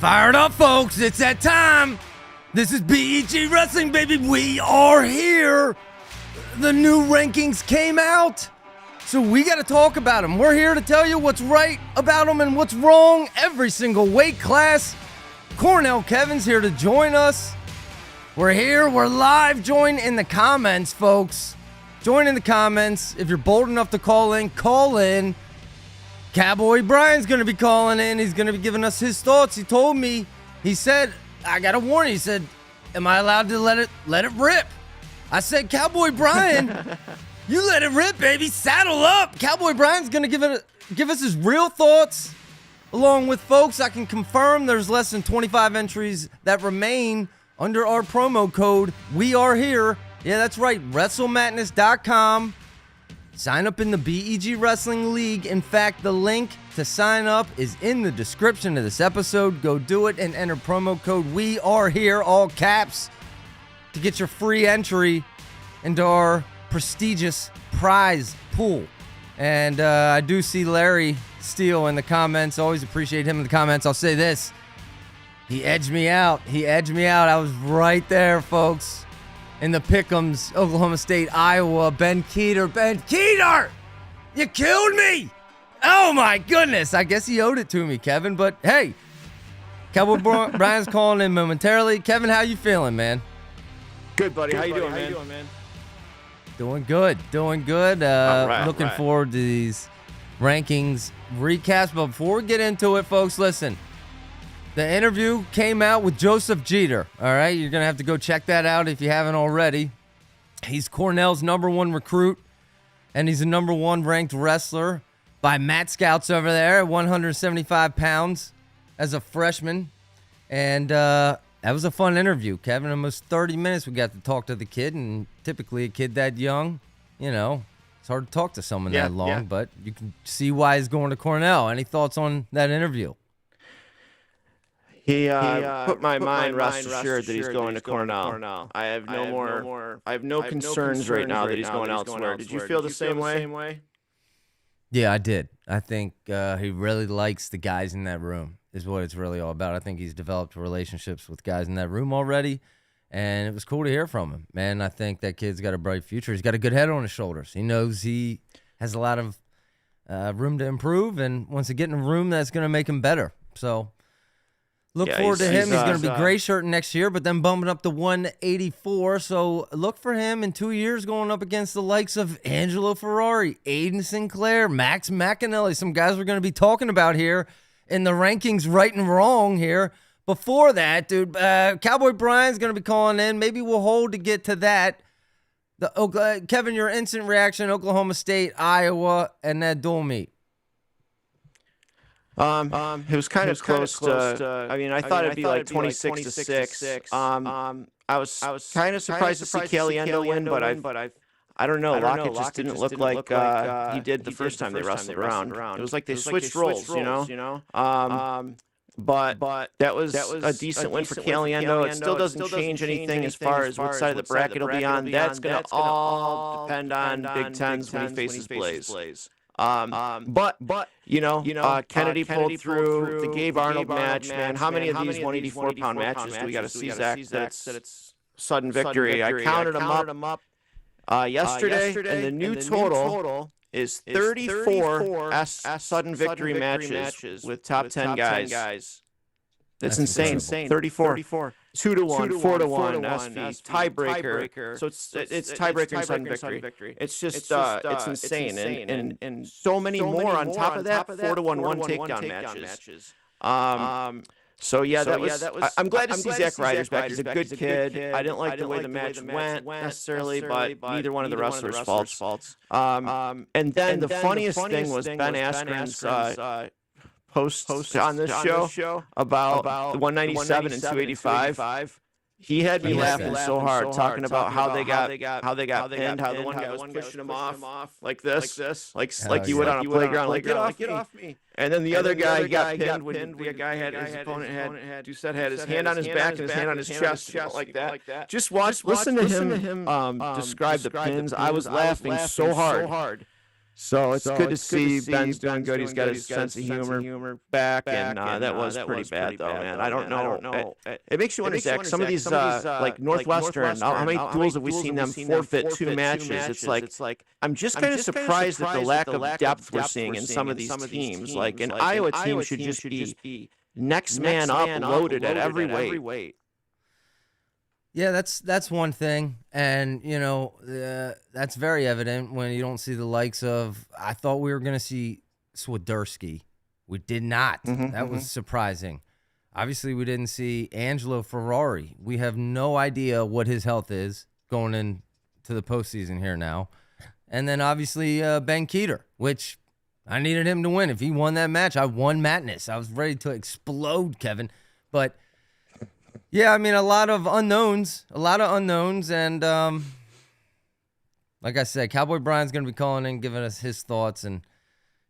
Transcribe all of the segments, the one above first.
Fired up, folks. It's that time. This is BEG Wrestling, baby. We are here. The new rankings came out, so we got to talk about them. We're here to tell you what's right about them and what's wrong every single weight class. Cornell Kevin's here to join us. We're here. We're live. Join in the comments, folks. Join in the comments. If you're bold enough to call in, call in. Cowboy Brian's going to be calling in. He's going to be giving us his thoughts. He told me, he said, I got to warn you. He said, am I allowed to let it rip? I said, Cowboy Brian, you let it rip, baby. Saddle up. Cowboy Brian's going to give us his real thoughts. Along with folks, I can confirm there's less than 25 entries that remain under our promo code. We are here. Yeah, that's right. WrestleMadness.com. Sign up in the BEG Wrestling League. In fact, the link to sign up is in the description of this episode. Go do it and enter promo code We Are Here, all caps, to get your free entry into our prestigious prize pool. And I do see Larry Steele in the comments. Always appreciate him in the comments. I'll say this. He edged me out. I was right there, folks. In the Pick'ems, Oklahoma State, Iowa, Ben Keeter, you killed me. Oh my goodness. I guess he owed it to me, Kevin, but hey, Cowboy Brian's calling in momentarily. Kevin, how you feeling, man? Good, buddy. How you doing, man? Doing good. Looking forward to these rankings recaps, but before we get into it, folks, listen. The interview came out with Joseph Jeter, all right? You're going to have to go check that out if you haven't already. He's Cornell's #1 recruit, and he's a #1 ranked wrestler by Mat Scouts over there at 175 pounds as a freshman. And that was a fun interview, Kevin. Almost 30 minutes we got to talk to the kid, and typically a kid that young, you know, it's hard to talk to someone that long, but you can see why he's going to Cornell. Any thoughts on that interview? He put my mind rest assured that he's going to Cornell. I have no concerns right now that he's going elsewhere. Did you feel the same way? Yeah, I did. I think he really likes the guys in that room is what it's really all about. I think he's developed relationships with guys in that room already, and it was cool to hear from him. Man, I think that kid's got a bright future. He's got a good head on his shoulders. He knows he has a lot of room to improve, and wants to get in a room that's going to make him better. So look forward to him. He's going to be gray shirting next year, but then bumping up to 184. So look for him in 2 years going up against the likes of Angelo Ferrari, Aiden Sinclair, Max McAnally, some guys we're going to be talking about here in the rankings right and wrong here. Before that, dude, Cowboy Brian's going to be calling in. Maybe we'll hold to get to that. Kevin, your instant reaction, Oklahoma State, Iowa, and that dual meet. It was kind of close to. I mean, I thought it'd be like 26-6. I was kind of surprised to see Caliendo win, but I don't know. Lockett just didn't look like he did the first time they wrestled around. It was like they switched roles, you know. But that was a decent win for Caliendo. It still doesn't change anything as far as what side of the bracket he'll be on. That's going to all depend on Big Tens when he faces Blaze. But you know, Kennedy pulled through the Gabe Arnold match, man. How many of these 184-pound matches do we got to see, Zach, that it's sudden victory? I counted them up yesterday, and the new total is 34 sudden victory matches with top 10 guys. That's insane. 34. 2-1, 4-1, SV, tiebreaker. So it's tiebreaker and sudden victory. It's just it's insane, and so many more on top of that. 4-1 one takedown matches. So yeah, that was. I'm glad to see Zach Ryder's back. He's a good kid. I didn't like the way the match went necessarily, but neither one of the wrestlers' faults. And then the funniest thing was Ben Askren's post on this show about the 197 and 285. He had me laughing so hard talking about how they got pinned, how the one guy was pushing him off like this, like you would on a playground, like get off me. And then the other guy got pinned when the guy had his opponent had his hand on his back and his hand on his chest, like that. Just listen to him describe the pins. I was laughing so hard. So it's good to see Ben's doing good. He's got his sense of humor back, and that was pretty bad, though, man. I don't know. It makes you wonder, Zach. Some of these, like Northwestern, how many duels have we seen them forfeit 2 matches? It's like I'm just kind of surprised at the lack of depth we're seeing in some of these teams. Like an Iowa team should just be next man up, loaded at every weight. Yeah, that's one thing, and that's very evident when you don't see the likes of. I thought we were going to see Swiderski. We did not. That was surprising. Obviously, we didn't see Angelo Ferrari. We have no idea what his health is going into the postseason here now. And then obviously Ben Keeter, which I needed him to win. If he won that match, I won madness. I was ready to explode, Kevin. But yeah, I mean, a lot of unknowns, and like I said, Cowboy Brian's going to be calling in, giving us his thoughts and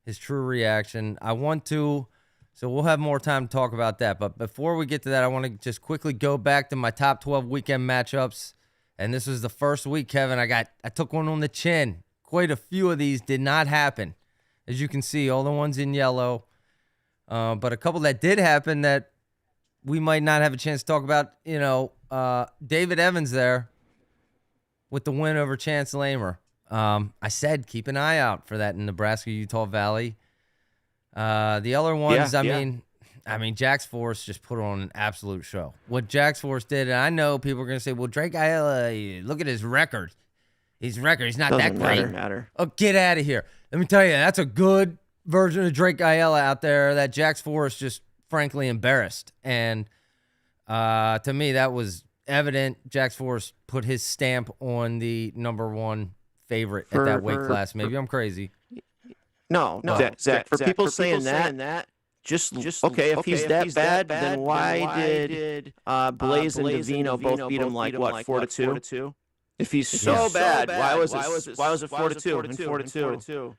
his true reaction. So we'll have more time to talk about that. But before we get to that, I want to just quickly go back to my top 12 weekend matchups. And this was the first week, Kevin. I took one on the chin. Quite a few of these did not happen. As you can see, all the ones in yellow. But a couple that did happen that we might not have a chance to talk about, David Evans there with the win over Chance Lamer. I said keep an eye out for that in Nebraska-Utah Valley. The other ones, I mean, Jack's Force just put on an absolute show. What Jack's Force did, and I know people are going to say, well, Drake Ayala, look at his record. He's not that great. Matter. Oh, get out of here. Let me tell you, that's a good version of Drake Ayala out there that Jack's Force just frankly embarrassed. And to me, that was evident. Jack's Force put his stamp on the number one favorite at that weight class. Maybe I'm crazy. No, Zach. For people saying that, just okay. If he's that bad, then why did Blaze and Davino both beat him like what 4-2? If he's so bad, why was it 4-2 and 4-2?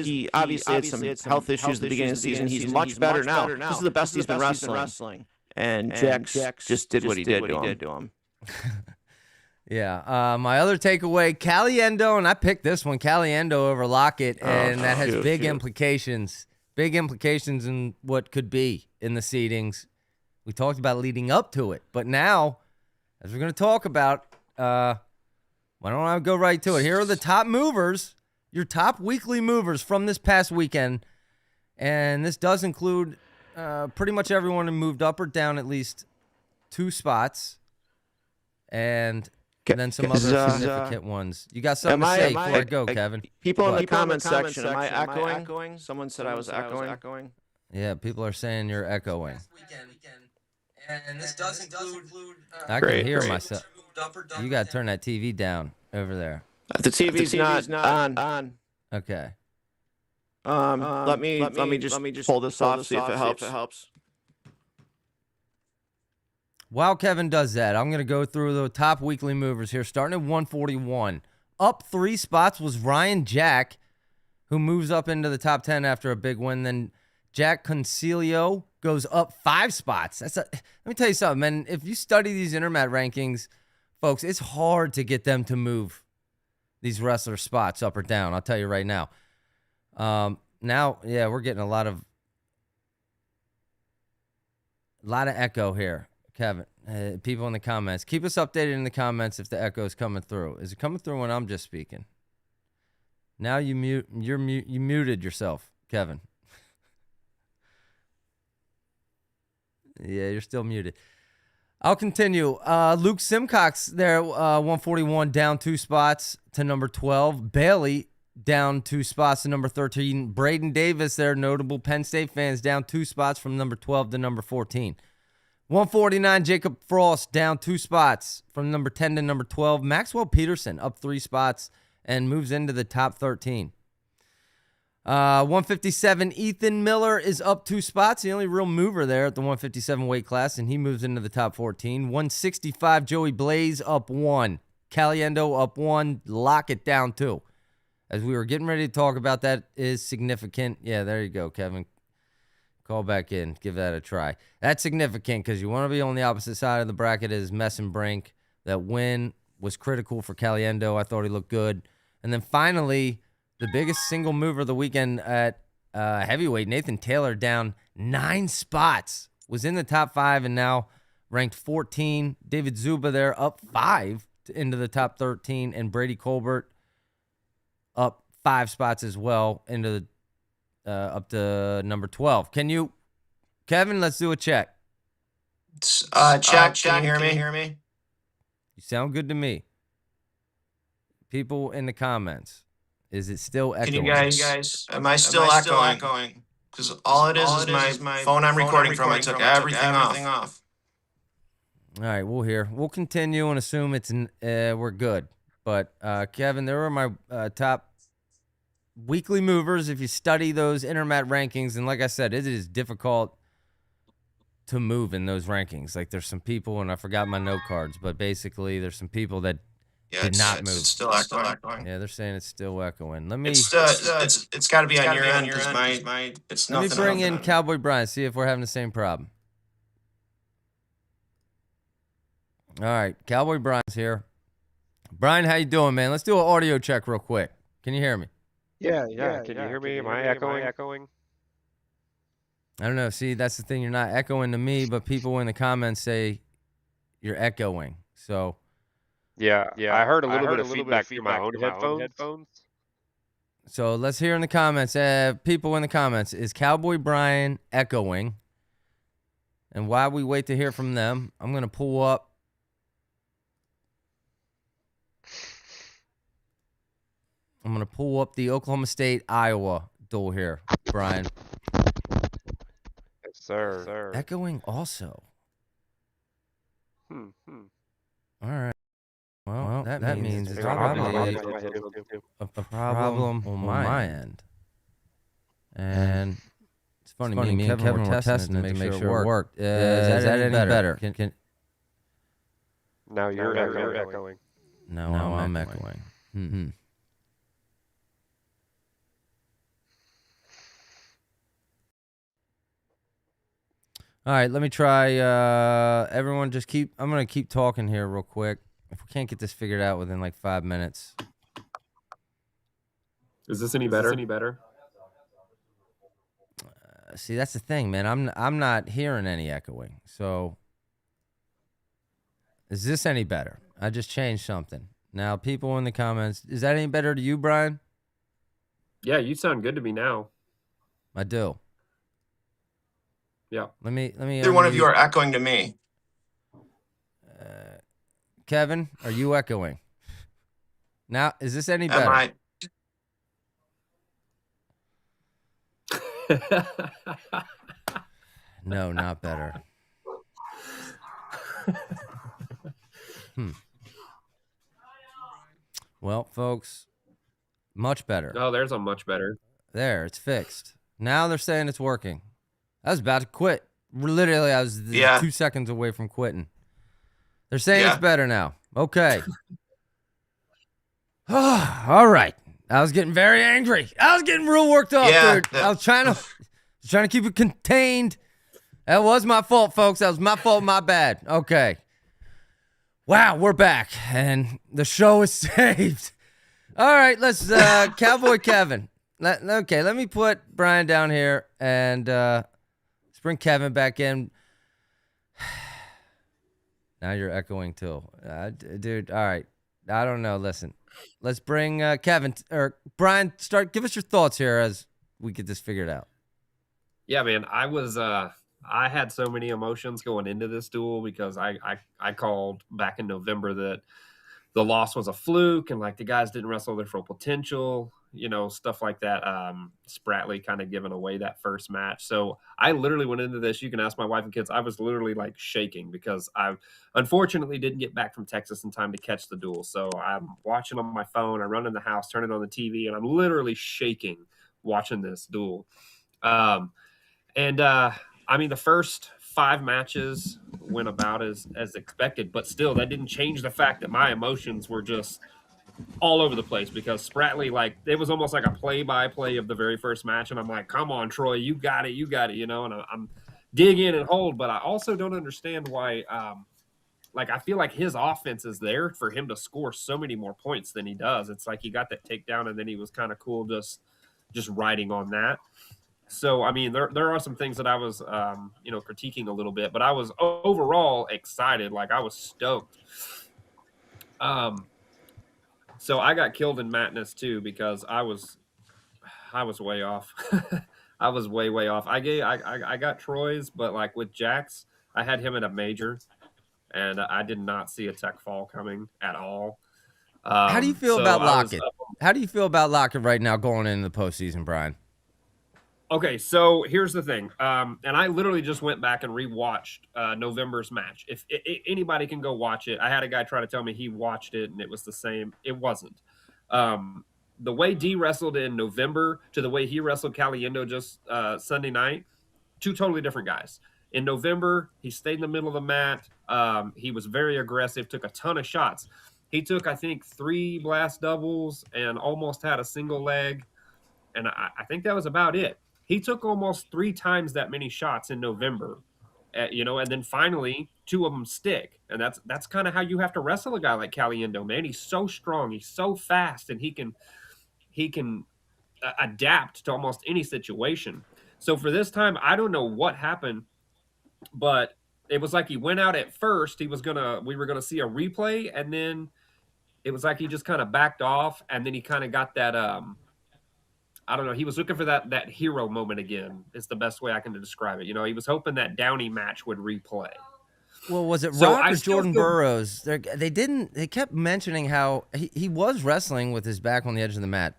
He obviously had some health issues at the beginning of the season. He's much better now. This is the best he's been wrestling. And Jax just did what he did to him. Yeah. My other takeaway, Caliendo, and I picked this one, Caliendo over Lockett, and that has big implications. Big implications in what could be in the seedings. We talked about leading up to it, but now, as we're going to talk about, why don't I go right to it? Here are the top movers, your top weekly movers from this past weekend, and this does include pretty much everyone who moved up or down at least 2 spots, and then some other significant ones. You got something to say before I go, Kevin? People in the comment section, am I echoing? Someone said I was echoing. Yeah, people are saying you're echoing. And this does include. I can hear myself. You got to turn that TV down over there. The TV's not on. Okay. Let me just pull this off, see if it helps. While Kevin does that, I'm going to go through the top weekly movers here, starting at 141. Up 3 spots was Ryan Jack, who moves up into the top 10 after a big win. Then Jack Concilio goes up 5 spots. Let me tell you something, man. If you study these Intermat rankings, folks, it's hard to get them to move these wrestler spots up or down. I'll tell you right now. Now, yeah, we're getting a lot of echo here. Kevin, people in the comments, keep us updated in the comments if the echo is coming through. Is it coming through when I'm just speaking? Now you muted yourself, Kevin. Yeah, you're still muted. I'll continue. Luke Simcox there, 141, down 2 spots to number 12. Bailey down 2 spots to number 13. Braden Davis there, notable Penn State fans, down 2 spots from number 12 to number 14. 149, Jacob Frost down 2 spots from number 10 to number 12. Maxwell Peterson up 3 spots and moves into the top 13. 157, Ethan Miller is up 2 spots. The only real mover there at the 157 weight class, and he moves into the top 14. 165, Joey Blaze up 1. Caliendo up 1. Lockett down 2. As we were getting ready to talk about, that is significant. Yeah, there you go, Kevin. Call back in. Give that a try. That's significant because you want to be on the opposite side of the bracket as Mess and Brink. That win was critical for Caliendo. I thought he looked good. And then finally, the biggest single mover of the weekend at heavyweight, Nathan Taylor down 9 spots, was in the top 5 and now ranked 14. David Zuba there up 5 into the top 13, and Brady Colbert up 5 spots as well into the up to number 12. Kevin, let's do a check. Check. Can you hear me? You sound good to me. People in the comments, is it still echoing? Can you guys, am I still echoing? Because all it is my phone I'm recording from. I took everything off. All right, we'll continue and assume we're good. But Kevin, there were my top weekly movers. If you study those intermat rankings, and like I said, it is difficult to move in those rankings. Like there's some people, and I forgot my note cards, but basically there's some people that did not move. It's still echoing. Yeah, they're saying it's still echoing. It's got to be on your end because it's nothing. Let me bring in Cowboy Brian, see if we're having the same problem. All right, Cowboy Brian's here. Brian, how you doing, man? Let's do an audio check real quick. Can you hear me? Yeah. Can you hear me? Am I echoing? I don't know. See, that's the thing. You're not echoing to me, but people in the comments say you're echoing. So. Yeah. I heard a little bit of feedback through my own headphones. So let's hear in the comments. People in the comments, is Cowboy Brian echoing? And while we wait to hear from them, I'm going to pull up. The Oklahoma State Iowa duel here, Brian. Yes, sir. Echoing also. All right. Well, that means it's probably a problem on my end. And it's funny, me and Kevin were testing it to make sure it worked. Is that any better? Now you're echoing. No, I'm echoing. All right, let me try. Everyone just I'm going to keep talking here real quick. If we can't get this figured out within like 5 minutes. Is this any better? See, that's the thing, man. I'm not hearing any echoing. So is this any better? I just changed something. Now, people in the comments, is that any better to you, Brian? Yeah, you sound good to me now. I do. Yeah. Let me. Either one of you are echoing to me. Kevin, are you echoing? Now, is this any better? No, not better. Well, folks, much better. Oh, there's a much better. There, it's fixed. Now they're saying it's working. I was about to quit. Literally, I was 2 seconds away from quitting. They're saying it's better now. Okay. All right. I was getting very angry. I was getting real worked up, dude. I was trying to keep it contained. That was my fault, folks. That was my fault, my bad. Okay. Wow, we're back, and the show is saved. All right, let's Cowboy Kevin. Let me put Brian down here, and let's bring Kevin back in. Now you're echoing too. Dude, all right. I don't know. Listen, let's bring Kevin or Brian. Give us your thoughts here as we get this figured out. Yeah, man. I had so many emotions going into this duel because I called back in November that the loss was a fluke and like the guys didn't wrestle their full potential, stuff like that. Spratley kind of giving away that first match. So I literally went into this. You can ask my wife and kids. I was literally like shaking because I unfortunately didn't get back from Texas in time to catch the duel. So I'm watching on my phone. I run in the house, turn it on the TV, and I'm literally shaking watching this duel. I mean, the first 5 matches went about as expected, but still that didn't change the fact that my emotions were just all over the place because Spratley, like, it was almost like a play-by-play of the very first match. And I'm like, come on, Troy, you got it, and I'm dig in and hold. But I also don't understand why like, I feel like his offense is there for him to score so many more points than he does. It's like he got that takedown, and then he was kind of cool just riding on that. So, I mean, there are some things that I was, critiquing a little bit, but I was overall excited. Like, I was stoked. So I got killed in madness too because I was way off. I was way off. I got Troy's, but like with Jax, I had him at a major, and I did not see a tech fall coming at all. How do you feel so about I was Lockett? How do you feel about Lockett right now going into the postseason, Brian? Okay, so here's the thing, and I literally just went back and rewatched November's match. If anybody can go watch it, I had a guy try to tell me he watched it and it was the same. It wasn't. The way D wrestled in November to the way he wrestled Caliendo just Sunday night, two totally different guys. In November, he stayed in the middle of the mat. He was very aggressive, took a ton of shots. He took, I think, 3 blast doubles and almost had a single leg, and I think that was about it. He took almost 3 times that many shots in November, and then finally 2 of them stick. And that's kind of how you have to wrestle a guy like Caliendo, man. He's so strong, he's so fast, and he can adapt to almost any situation. So for this time, I don't know what happened, but it was like he went out at first. We were gonna see a replay, and then it was like he just kind of backed off, and then he kind of got that I don't know. He was looking for that hero moment again. Is the best way I can describe it. He was hoping that Downey match would replay. Well, was it Rock or Jordan Burroughs? They kept mentioning how he was wrestling with his back on the edge of the mat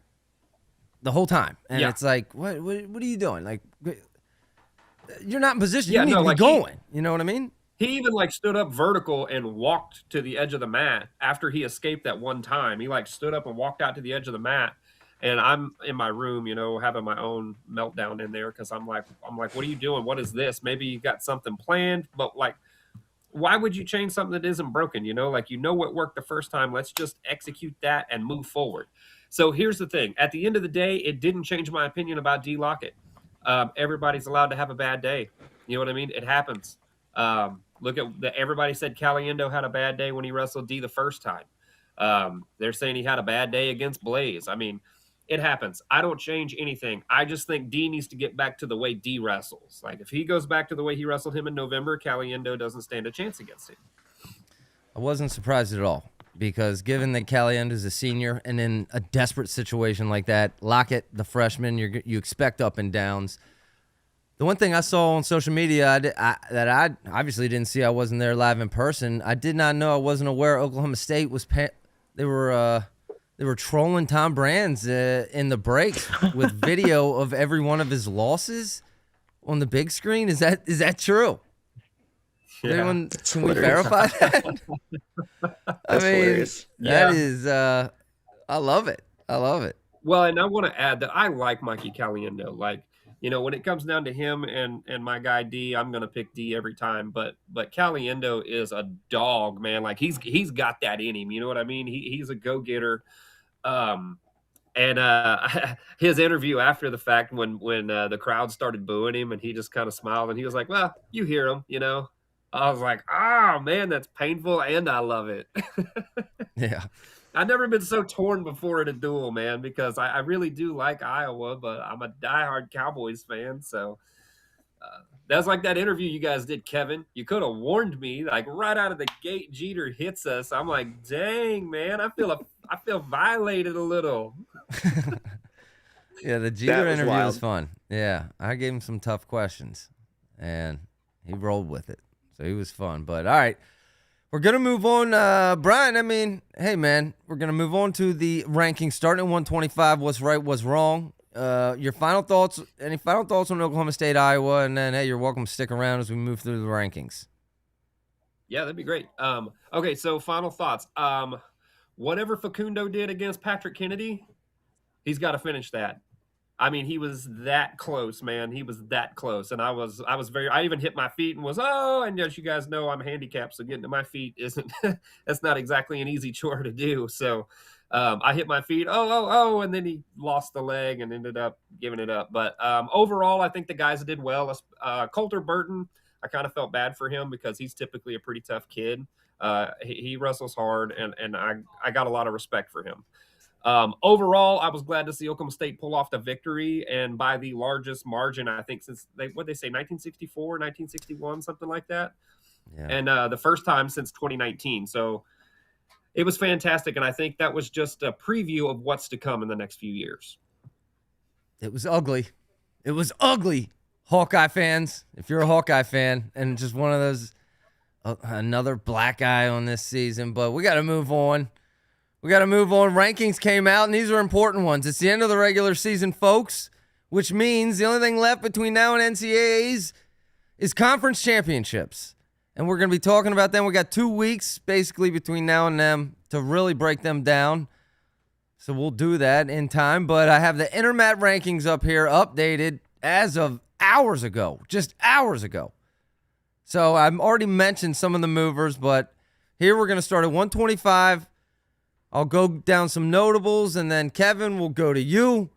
the whole time, and it's like, what are you doing? Like, you're not in position. You need to be going. You know what I mean? He even stood up vertical and walked to the edge of the mat after he escaped that one time. He stood up and walked out to the edge of the mat. And I'm in my room, having my own meltdown in there because I'm like, what are you doing? What is this? Maybe you got something planned, but why would you change something that isn't broken? What worked the first time. Let's just execute that and move forward. So here's the thing. At the end of the day, it didn't change my opinion about D Lockett. Everybody's allowed to have a bad day. You know what I mean? It happens. Look at everybody said Caliendo had a bad day when he wrestled D the first time. They're saying he had a bad day against Blaze. I mean, it happens. I don't change anything. I just think D needs to get back to the way D wrestles. If he goes back to the way he wrestled him in November, Caliendo doesn't stand a chance against him. I wasn't surprised at all because given that Caliendo is a senior and in a desperate situation like that, Lockett, the freshman, you expect up and downs. The one thing I saw on social media that I obviously didn't see, I wasn't there live in person. I did not know, I wasn't aware Oklahoma State was they were trolling Tom Brands in the breaks with video of every one of his losses on the big screen. Is that true? Yeah. Can we verify that? I mean, hilarious. That is, I love it. I love it. Well, and I want to add that I like Mikey Caliendo. When it comes down to him and my guy D, I'm going to pick D every time. But Caliendo is a dog, man. He's got that in him. You know what I mean? He's a go-getter. His interview after the fact when the crowd started booing him and he just kind of smiled and he was like, well, you hear him, I was like, oh man, that's painful and I love it. Yeah. I've never been so torn before in a duel, man, because I really do like Iowa, but I'm a diehard Cowboys fan. So that's like that interview you guys did, Kevin. You could have warned me, right out of the gate. Jeter hits us. I'm like, dang, man, I feel violated a little. Yeah, the Jeter interview was fun. Yeah, I gave him some tough questions, and he rolled with it. So he was fun. But all right. We're going to move on, Brian. I mean, hey, man, we're going to move on to the rankings starting at 125. What's right, what's wrong? Your final thoughts, any final thoughts on Oklahoma State, Iowa? And then, hey, you're welcome to stick around as we move through the rankings. Yeah, that'd be great. Okay, so final thoughts. Whatever Facundo did against Patrick Kennedy, he's got to finish that. I mean, he was that close, man. He was that close. And I even hit my feet and and as you guys know, I'm handicapped. So getting to my feet that's not exactly an easy chore to do. So I hit my feet, and then he lost the leg and ended up giving it up. But overall, I think the guys did well. Coulter Burton, I kind of felt bad for him because he's typically a pretty tough kid. He wrestles hard, and I got a lot of respect for him. Overall, I was glad to see Oklahoma State pull off the victory, and by the largest margin, I think, since what they say, 1964, 1961, something like that. Yeah. And the first time since 2019. So it was fantastic, and I think that was just a preview of what's to come in the next few years. It was ugly. It was ugly, Hawkeye fans. If you're a Hawkeye fan and just one of those, another black eye on this season, but we got to move on. Rankings came out, and these are important ones. It's the end of the regular season, folks, which means the only thing left between now and NCAAs is conference championships. And we're going to be talking about them. We got 2 weeks basically between now and them to really break them down. So we'll do that in time. But I have the Intermat rankings up here updated as of hours ago, just hours ago. So I've already mentioned some of the movers, but here we're going to start at 125. I'll go down some notables, and then Kevin will go to you.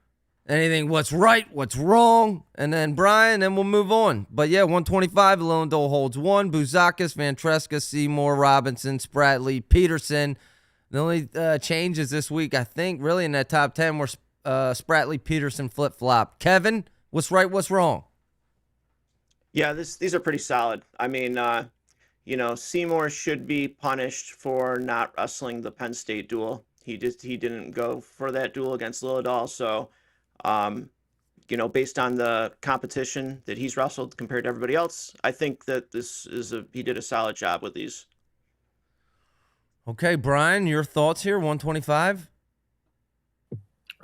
Anything, what's right, what's wrong, and then Brian, then we'll move on. But yeah, 125, Lilendale holds 1. Bouzakis, Vantreska, Seymour, Robinson, Spratley, Peterson. The only changes this week, I think, really in that top 10 were Spratley, Peterson, flip-flop. Kevin, what's right, what's wrong? Yeah, these are pretty solid. I mean, Seymour should be punished for not wrestling the Penn State duel. He didn't go for that duel against Lilendale, so based on the competition that he's wrestled compared to everybody else, I think that he did a solid job with these. Okay, Brian, your thoughts here, 125?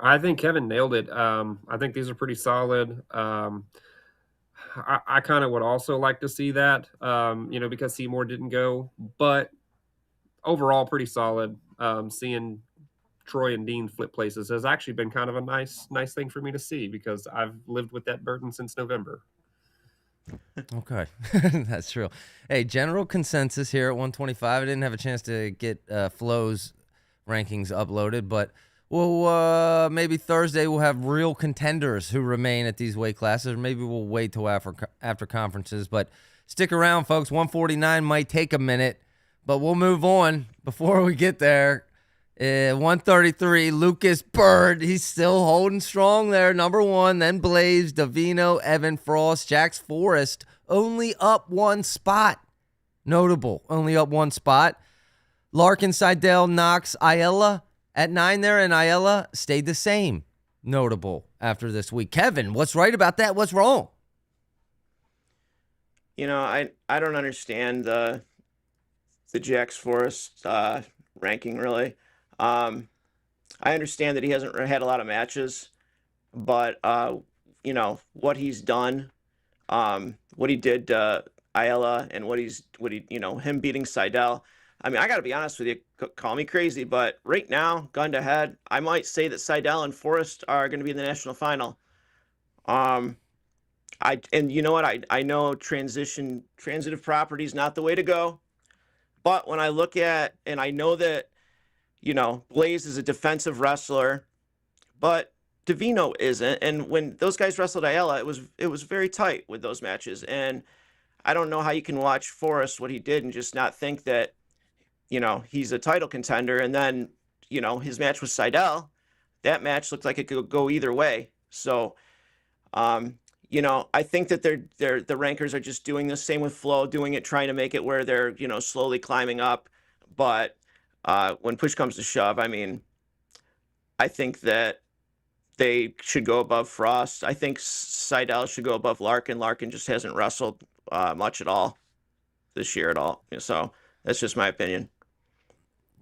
I think Kevin nailed it. I think these are pretty solid. I kind of would also like to see that, because Seymour didn't go, but overall pretty solid. Seeing Troy and Dean flip places has actually been kind of a nice thing for me to see, because I've lived with that burden since November. Okay, that's true. Hey, general consensus here at 125. I didn't have a chance to get Flo's rankings uploaded, but maybe Thursday we'll have real contenders who remain at these weight classes, or maybe we'll wait till after conferences. But stick around, folks. 149 might take a minute, but we'll move on before we get there. 133, Lucas Bird. He's still holding strong there. Number 1, then Blaze, Davino, Evan Frost, Jax Forrest. Only up 1 spot. Notable. Only up 1 spot. Larkin, Seidel, Knox, Ayala at 9 there, and Ayala stayed the same. Notable after this week. Kevin, what's right about that? What's wrong? I don't understand the Jax Forrest ranking, really. I understand that he hasn't had a lot of matches, but what he's done, what he did to Ayala, and him beating Seidel. I mean, I got to be honest with you. Call me crazy, but right now, gun to head, I might say that Seidel and Forrest are going to be in the national final. And you know what? I know transitive property is not the way to go, but when I look at, and I know that, Blaze is a defensive wrestler, but Davino isn't. And when those guys wrestled Ayala, it was very tight with those matches. And I don't know how you can watch Forrest, what he did, and just not think that, he's a title contender. And then, his match with Seidel, that match looked like it could go either way. So, I think that the rankers are just doing the same with Flo, trying to make it where they're, slowly climbing up. But when push comes to shove, I mean, I think that they should go above Frost. I think Seidel should go above Larkin. Larkin just hasn't wrestled much at all this year at all. So that's just my opinion.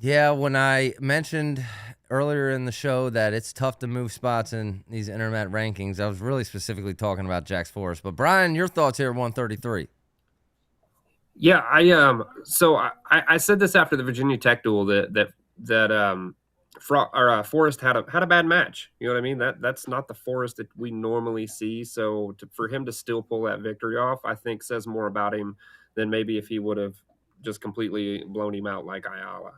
Yeah, when I mentioned earlier in the show that it's tough to move spots in these Intermat rankings, I was really specifically talking about Jax Forrest. But Brian, your thoughts here at 133? Yeah, I said this after the Virginia Tech duel that Forrest had a bad match. You know what I mean? That's not the Forrest that we normally see. So for him to still pull that victory off, I think says more about him than maybe if he would have just completely blown him out like Ayala.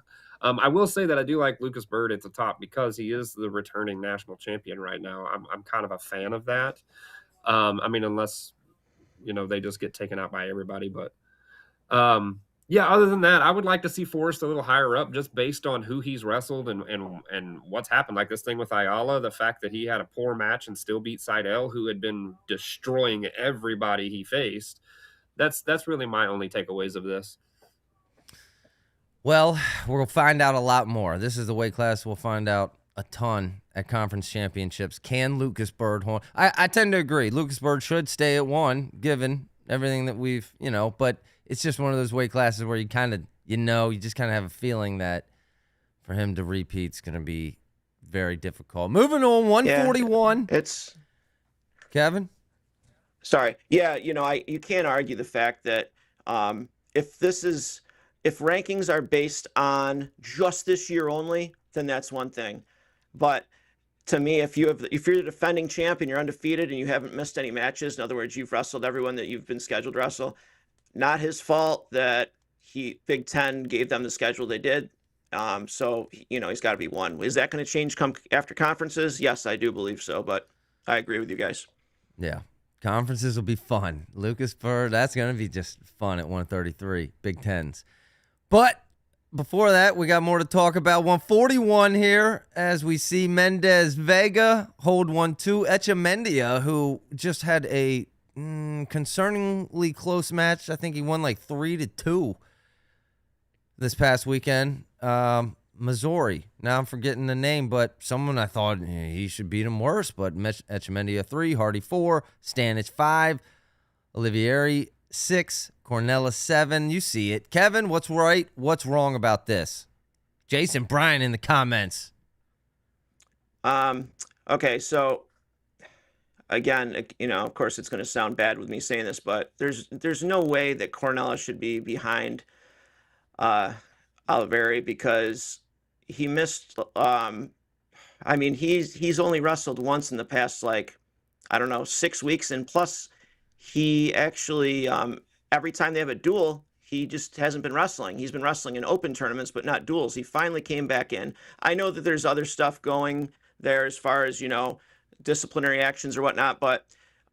I will say that I do like Lucas Bird at the top because he is the returning national champion right now. I'm kind of a fan of that. I mean, unless they just get taken out by everybody, but Yeah, other than that, I would like to see Forrest a little higher up, just based on who he's wrestled and what's happened. Like this thing with Ayala, the fact that he had a poor match and still beat Seidel, who had been destroying everybody he faced. That's really my only takeaways of this. Well, we'll find out a lot more. This is the weight class we'll find out a ton at conference championships. Can Lucas Bird hold? I tend to agree. Lucas Bird should stay at 1, given everything that we've, but it's just one of those weight classes where you kind of, you just kind of have a feeling that for him to repeat is going to be very difficult. Moving on, 141. Yeah, it's Kevin? Sorry. Yeah, you can't argue the fact that if rankings are based on just this year only, then that's one thing. But to me, if you're the defending champion, you're undefeated and you haven't missed any matches, in other words, you've wrestled everyone that you've been scheduled to wrestle, not his fault that Big Ten gave them the schedule they did. So, he's got to be 1. Is that going to change come after conferences? Yes, I do believe so, but I agree with you guys. Yeah. Conferences will be fun. Lucas Bird, that's going to be just fun at 133, Big Tens. But before that, we got more to talk about. 141 here as we see Mendez Vega hold 1-2. Echemendia, who just had a concerningly close match. I think he won like 3-2 this past weekend. Missouri. Now I'm forgetting the name, but someone I thought he should beat him worse. But Echemendia 3, Hardy 4, Stanich 5, Olivieri 6, Cornella 7. You see it. Kevin, what's right? What's wrong about this? Jason Bryan in the comments. Okay, so again, of course it's going to sound bad with me saying this, but there's no way that Cornella should be behind Olivieri because he missed. He's only wrestled once in the past 6 weeks, and plus he actually every time they have a duel, he just hasn't been wrestling. He's been wrestling in open tournaments, but not duels. He finally came back in. I know that there's other stuff going there as far as disciplinary actions or whatnot, but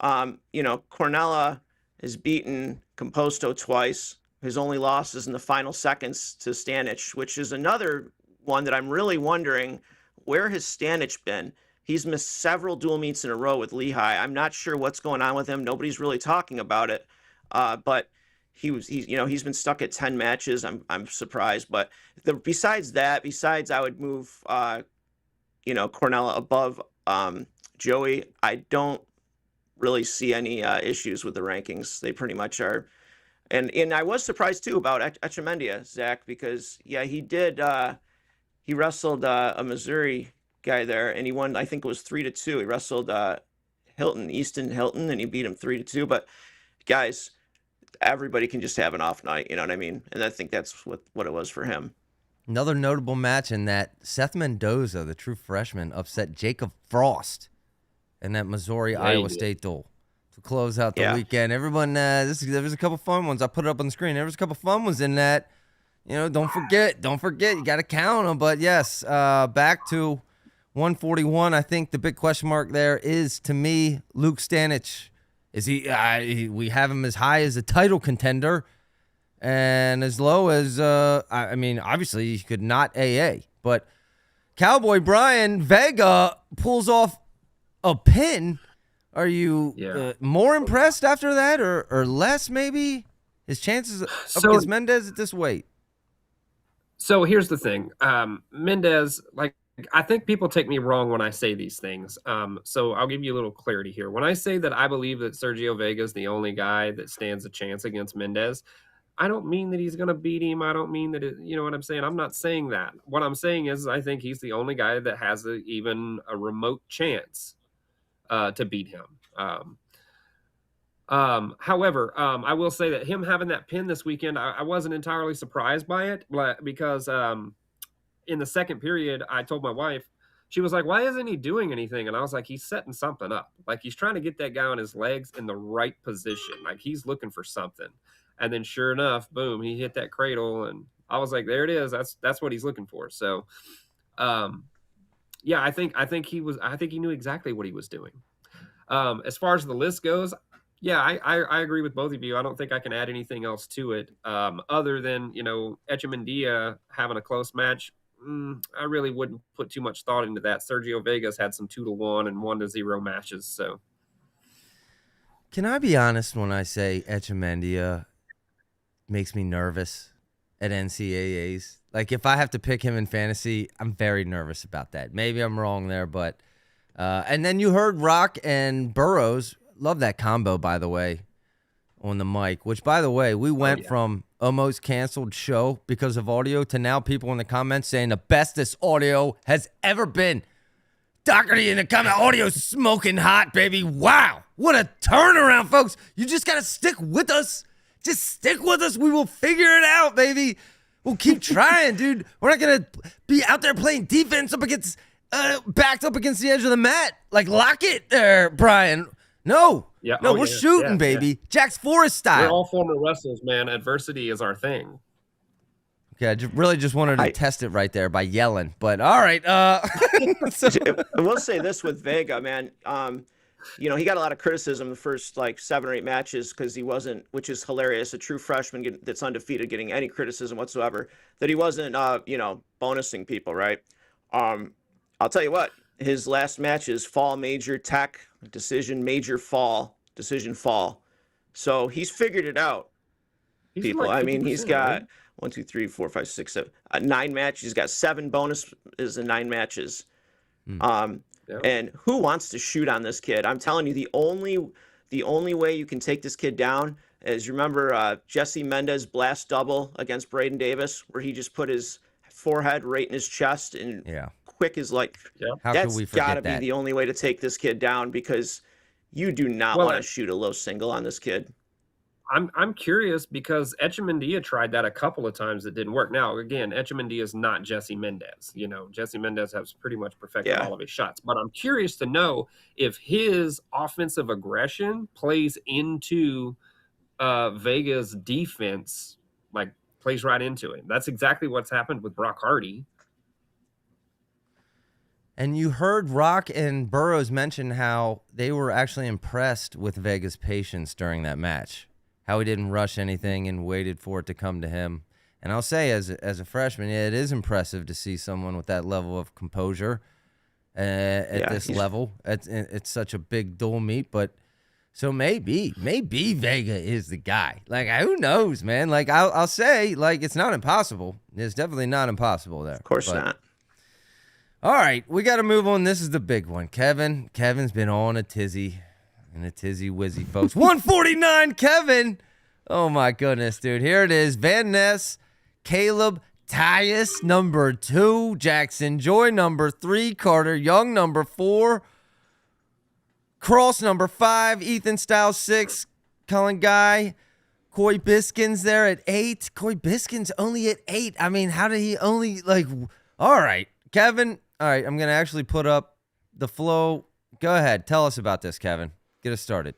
Cornella has beaten Composto twice. His only loss is in the final seconds to Stanich, which is another one that I'm really wondering, where has Stanich been? He's missed several dual meets in a row with Lehigh. I'm not sure what's going on with him. Nobody's really talking about it. But he's been stuck at 10 matches. I'm surprised. But besides I would move Cornella above Joey. I don't really see any issues with the rankings. They pretty much are. And I was surprised too about Echemendia, Zach, because he did he wrestled a Missouri guy there and he won, I think it was 3-2. He wrestled Easton Hilton, and he beat him 3-2. But guys, everybody can just have an off night, you know what I mean? And I think that's what it was for him. Another notable match in that Seth Mendoza, the true freshman, upset Jacob Frost in that Missouri-Iowa State duel to close out the weekend. Everyone, there was a couple fun ones. I put it up on the screen. There was a couple fun ones in that. Don't forget. You got to count them. But yes, back to 141. I think the big question mark there is, to me, Luke Stanich. Is he? We have him as high as a title contender, and as low as obviously he could not AA. But Cowboy Brian Vega pulls off a pin. Are you more impressed after that, or less maybe? His chances up against Mendez at this weight. So here's the thing. Mendez, I think people take me wrong when I say these things. So I'll give you a little clarity here. When I say that I believe that Sergio Vega is the only guy that stands a chance against Mendez, I don't mean that he's going to beat him. I don't mean that you know what I'm saying? I'm not saying that. What I'm saying is I think he's the only guy that has even a remote chance to beat him. However, I will say that him having that pin this weekend, I wasn't entirely surprised by it, because in the second period, I told my wife, she was like, why isn't he doing anything? And I was like, he's setting something up. He's trying to get that guy on his legs in the right position. He's looking for something. And then sure enough, boom, he hit that cradle. And I was like, there it is. That's what he's looking for. So, I think he knew exactly what he was doing. As far as the list goes, Yeah, I agree with both of you. I don't think I can add anything else to it, other than, Echemendia having a close match. I really wouldn't put too much thought into that. Sergio Vega's had some 2-1 and 1-0 matches, so. Can I be honest when I say Echemendia makes me nervous at NCAAs? Like, if I have to pick him in fantasy, I'm very nervous about that. Maybe I'm wrong there, but and then you heard Rock and Burrows. Love that combo, by the way, on the mic, which, by the way, we went from almost canceled show because of audio to now people in the comments saying the best this audio has ever been. Doherty in the comment, audio smoking hot, baby. Wow. What a turnaround, folks. You just got to stick with us. Just stick with us. We will figure it out, baby. We'll keep trying, dude. We're not going to be out there playing defense up against, backed up against the edge of the mat. Like, lock it there, Brian. No. Yeah. No, we're shooting, baby. Yeah. Jack's Forest style. We're all former wrestlers, man. Adversity is our thing. Okay, I really just wanted to test it right there by yelling. But all right. I will say this with Vega, man. He got a lot of criticism the first 7 or 8 matches because he wasn't, which is hilarious, a true freshman that's undefeated getting any criticism whatsoever, that he wasn't, bonusing people, right? I'll tell you what, his last match is fall major tech, decision major fall, decision fall. So he's figured it out, people. Like, I mean, he's got... Right? 1, 2, 3, 4, 5, 6, 7, 9 matches. He's got 7 bonuses in 9 matches. And who wants to shoot on this kid? I'm telling you, the only way you can take this kid down is, remember Jesse Mendez blast double against Braden Davis, where he just put his forehead right in his chest and quick as like. How that's could we forget gotta that? be the only way to take this kid down, because you do not want to shoot a low single on this kid. I'm curious because Echemendia tried that a couple of times. It didn't work. Now, again, Echemendia is not Jesse Mendez. Jesse Mendez has pretty much perfected all of his shots. But I'm curious to know if his offensive aggression plays into Vega's defense, plays right into it. That's exactly what's happened with Brock Hardy. And you heard Rock and Burrows mention how they were actually impressed with Vega's patience during that match. How he didn't rush anything and waited for it to come to him. And I'll say, as a freshman, it is impressive to see someone with that level of composure at this level. It's such a big dual meet, but so maybe Vega is the guy. Who knows, man? I'll say, it's not impossible. It's definitely not impossible there. Of course not. All right, we got to move on. This is the big one. Kevin's been on a tizzy. And a tizzy wizzy, folks. 149, Kevin. Oh, my goodness, dude. Here it is. Van Ness, Caleb, Tyus, number 2. Jackson Joy, number 3. Carter Young, number 4. Cross, number 5. Ethan Styles, 6. Cullen Guy. Coy Biskins there at 8. Coy Biskins only at 8. I mean, how did he only, all right. Kevin, all right, I'm going to actually put up the flow. Go ahead. Tell us about this, Kevin. Get us started.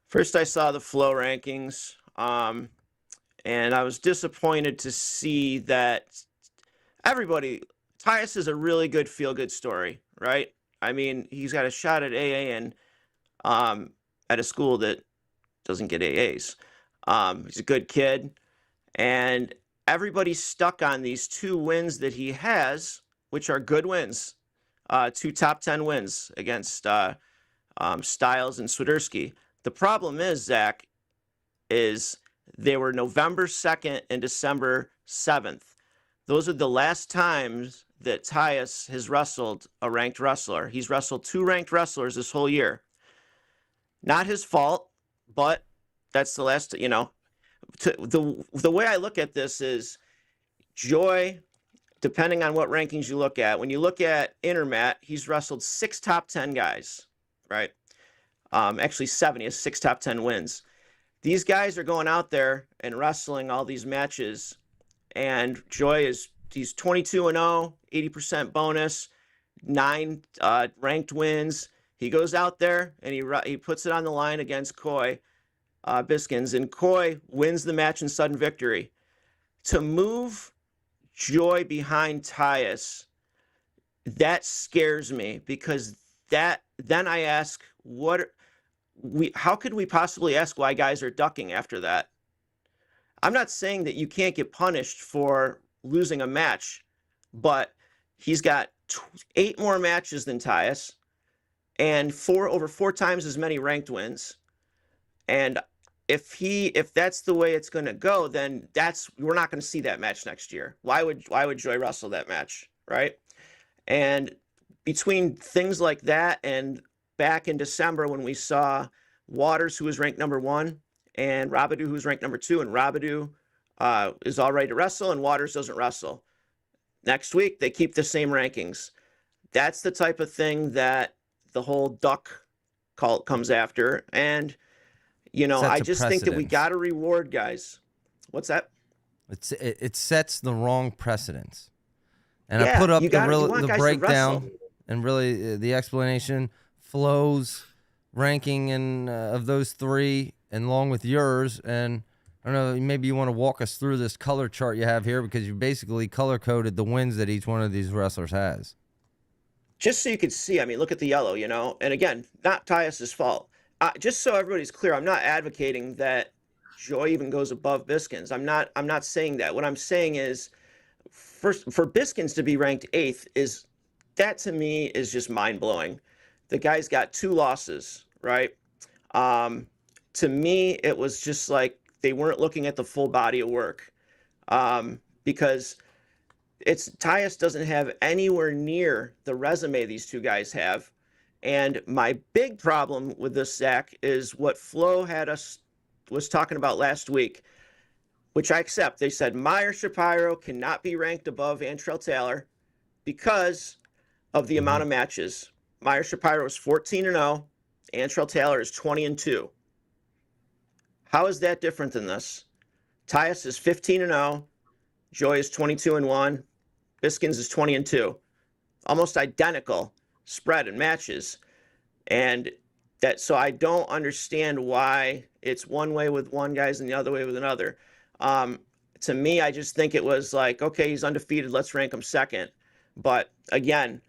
First, I saw the flow rankings, and I was disappointed to see that Tyus is a really good feel-good story, right? I mean, he's got a shot at AA and at a school that doesn't get AAs. He's a good kid, and everybody's stuck on these 2 wins that he has, which are good wins, 2 top 10 wins against Styles and Swiderski. The problem is, Zach, is they were November 2nd and December 7th. Those are the last times that Tyus has wrestled a ranked wrestler. He's wrestled 2 ranked wrestlers this whole year. Not his fault, but that's the last, the way I look at this is Joy, depending on what rankings you look at. When you look at Intermat, he's wrestled 6 top 10 guys. Right. Actually 7. He has 6 top 10 wins. These guys are going out there and wrestling all these matches. And Joy he's 22-0, 80% bonus, 9 ranked wins. He goes out there and he puts it on the line against Coy Biskins, and Coy wins the match in sudden victory. To move Joy behind Tyus, that scares me, because then I ask, what how could we possibly ask why guys are ducking after that? I'm not saying that you can't get punished for losing a match, but he's got 8 more matches than Tyus and over 4 times as many ranked wins. And if that's the way it's going to go, then we're not going to see that match next year. Why would Joy wrestle that match, right? And between things like that and back in December when we saw Waters, who was ranked number 1, and Rabadou, who was ranked number 2, and Rabadou is all ready to wrestle, and Waters doesn't wrestle. Next week, they keep the same rankings. That's the type of thing that the whole duck cult comes after. And, I just think that we got to reward guys. What's that? It sets the wrong precedence. And Yeah, I put up the the breakdown and really the explanation, Flo's ranking and of those 3, and along with yours. And I don't know, maybe you want to walk us through this color chart you have here, because you basically color coded the wins that each one of these wrestlers has. Just so you could see, look at the yellow, and again, not Tyus's fault. Just so everybody's clear, I'm not advocating that Joy even goes above Biskins. I'm not saying that. What I'm saying is, first, for Biskins to be ranked 8th that to me is just mind blowing. The guy's got 2 losses, right? To me, it was just like they weren't looking at the full body of work, because Tyus doesn't have anywhere near the resume these 2 guys have. And my big problem with this, Zach, is what Flo was talking about last week, which I accept. They said Meyer Shapiro cannot be ranked above Antrell Taylor because of the amount of matches. Meyer Shapiro is 14-0. Antrell Taylor is 20-2. How is that different than this? Tyus is 15-0. Joy is 22-1. Biskins is 20-2. Almost identical spread in matches. And so I don't understand why it's one way with one guys and the other way with another. To me, I just think it was like, okay, he's undefeated, let's rank him 2nd. But again,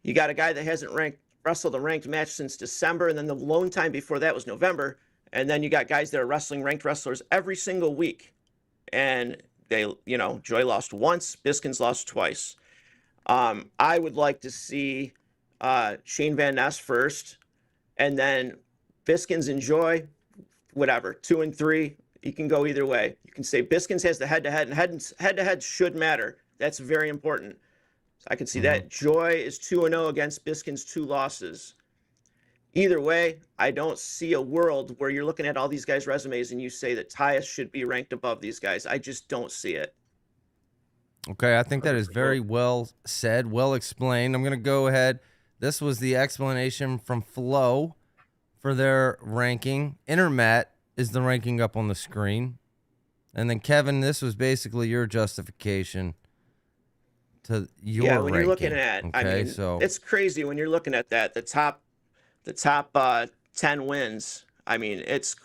you got a guy that hasn't wrestled a ranked match since December, and then the lone time before that was November. And then you got guys that are wrestling ranked wrestlers every single week. And they, Joy lost once, Biskins lost twice. I would like to see Shane Van Ness first, and then Biskins and Joy, whatever, 2 and 3. You can go either way. You can say Biskins has the head-to-head, and head-to-head should matter. That's very important. So I can see that. Joy is 2-0 against Biskins' 2 losses. Either way, I don't see a world where you're looking at all these guys' resumes and you say that Tyus should be ranked above these guys. I just don't see it. Okay, I think that is very well said, well explained. I'm going to go ahead. This was the explanation from Flo for their ranking. Intermat is the ranking up on the screen. And then, Kevin, this was basically your justification to your ranking. Yeah, when you're looking at, okay, so it's crazy when you're looking at that. The top 10 wins. It's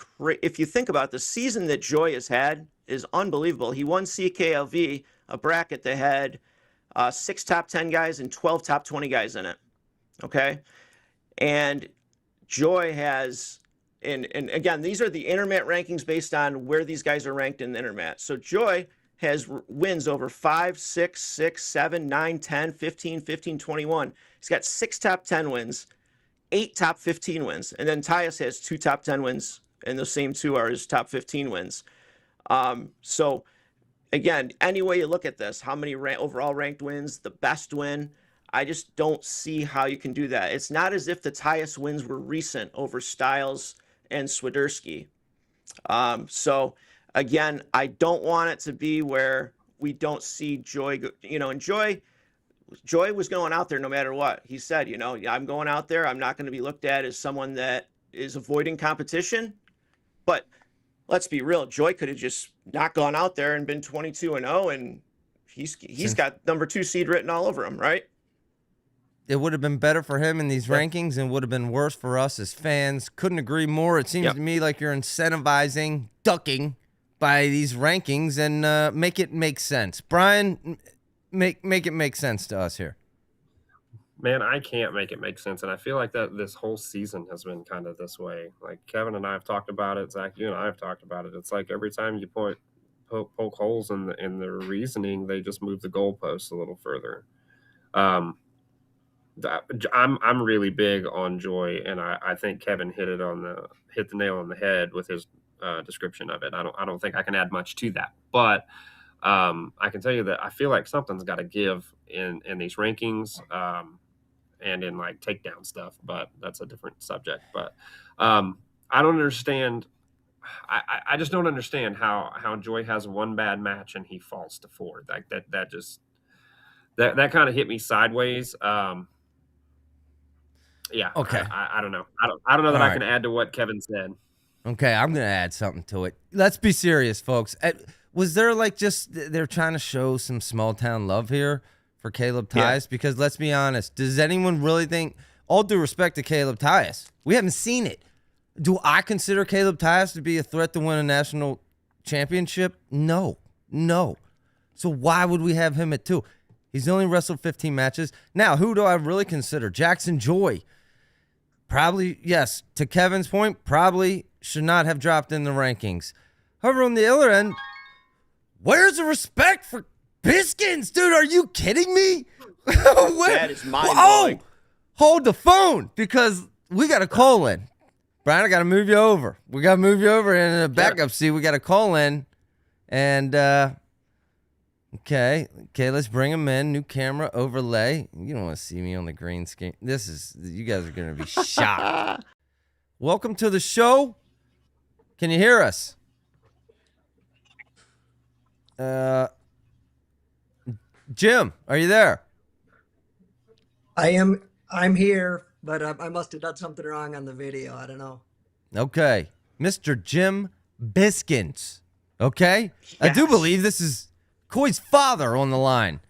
if you think about the season that Joy has had is unbelievable. He won CKLV, a bracket that had 6 top 10 guys and 12 top 20 guys in it. Okay, and Joy has, and again, these are the Intermat rankings based on where these guys are ranked in the Intermat. So Joy has wins over 5, 6, 6, 7, 9, 10, 15, 15, 21. He's got 6 top 10 wins, 8 top 15 wins. And then Tyus has 2 top 10 wins, and those same 2 are his top 15 wins. So again, any way you look at this, how many overall ranked wins, the best win, I just don't see how you can do that. It's not as if the Tyus wins were recent over Styles and Swiderski. So again, I don't want it to be where we don't see Joy, and Joy was going out there no matter what. He said, I'm going out there. I'm not going to be looked at as someone that is avoiding competition. But let's be real. Joy could have just not gone out there and been 22-0, and he's got number 2 seed written all over him, right? It would have been better for him in these rankings and would have been worse for us as fans. Couldn't agree more. It seems to me like you're incentivizing ducking by these rankings, and make it make sense. Brian, make it make sense to us here. Man, I can't make it make sense, and I feel like that this whole season has been kind of this way. Like Kevin and I have talked about it. Zach, you and I have talked about it. It's like every time you poke holes in the reasoning, they just move the goalposts a little further. I'm really big on Joy, and I think Kevin hit the nail on the head with his description of it. I don't think I can add much to that, but I can tell you that I feel like something's got to give in these rankings. And in like takedown stuff, but that's a different subject. But I don't understand. I just don't understand how Joy has one bad match and he falls to 4. Like that kind of hit me sideways. Yeah. Okay. I don't know. I don't know that All I can add to what Kevin said. Okay, I'm gonna add something to it. Let's be serious, folks. Was there like just they're trying to show some small town love here for Caleb Tyus? Yeah. Because let's be honest, does anyone really think? All due respect to Caleb Tyus, we haven't seen it. Do I consider Caleb Tyus to be a threat to win a national championship? No. So why would we have him at 2? He's only wrestled 15 matches. Now, who do I really consider? Jackson Joy. Probably, yes. To Kevin's point, probably should not have dropped in the rankings. However, on the other end, where's the respect for Biskins? Dude, are you kidding me? That is mind-blowing. Hold the phone because we got a call in. Brian, I got to move you over. We got to move you over in a backup seat. We got a call in. And, okay, let's bring him in. New camera overlay. You don't want to see me on the green screen. You guys are going to be shocked. Welcome to the show. Can you hear us? Jim, are you there? I'm here, but I must have done something wrong on the video. I don't know. Okay. Mr. Jim Biskins. Okay? Yes. I do believe this is Coy's father on the line.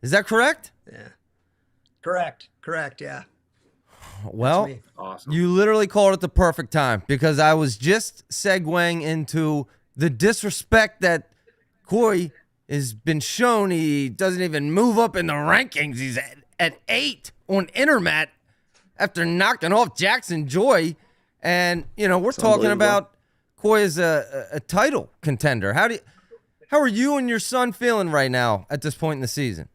Is that correct? Yeah. Correct, yeah. Well, awesome. You literally called it the perfect time because I was just segueing into the disrespect that Coy has been shown. He doesn't even move up in the rankings. He's at 8 on Intermat after knocking off Jackson Joy. And, we're talking about Coy as a title contender. How are you and your son feeling right now at this point in the season?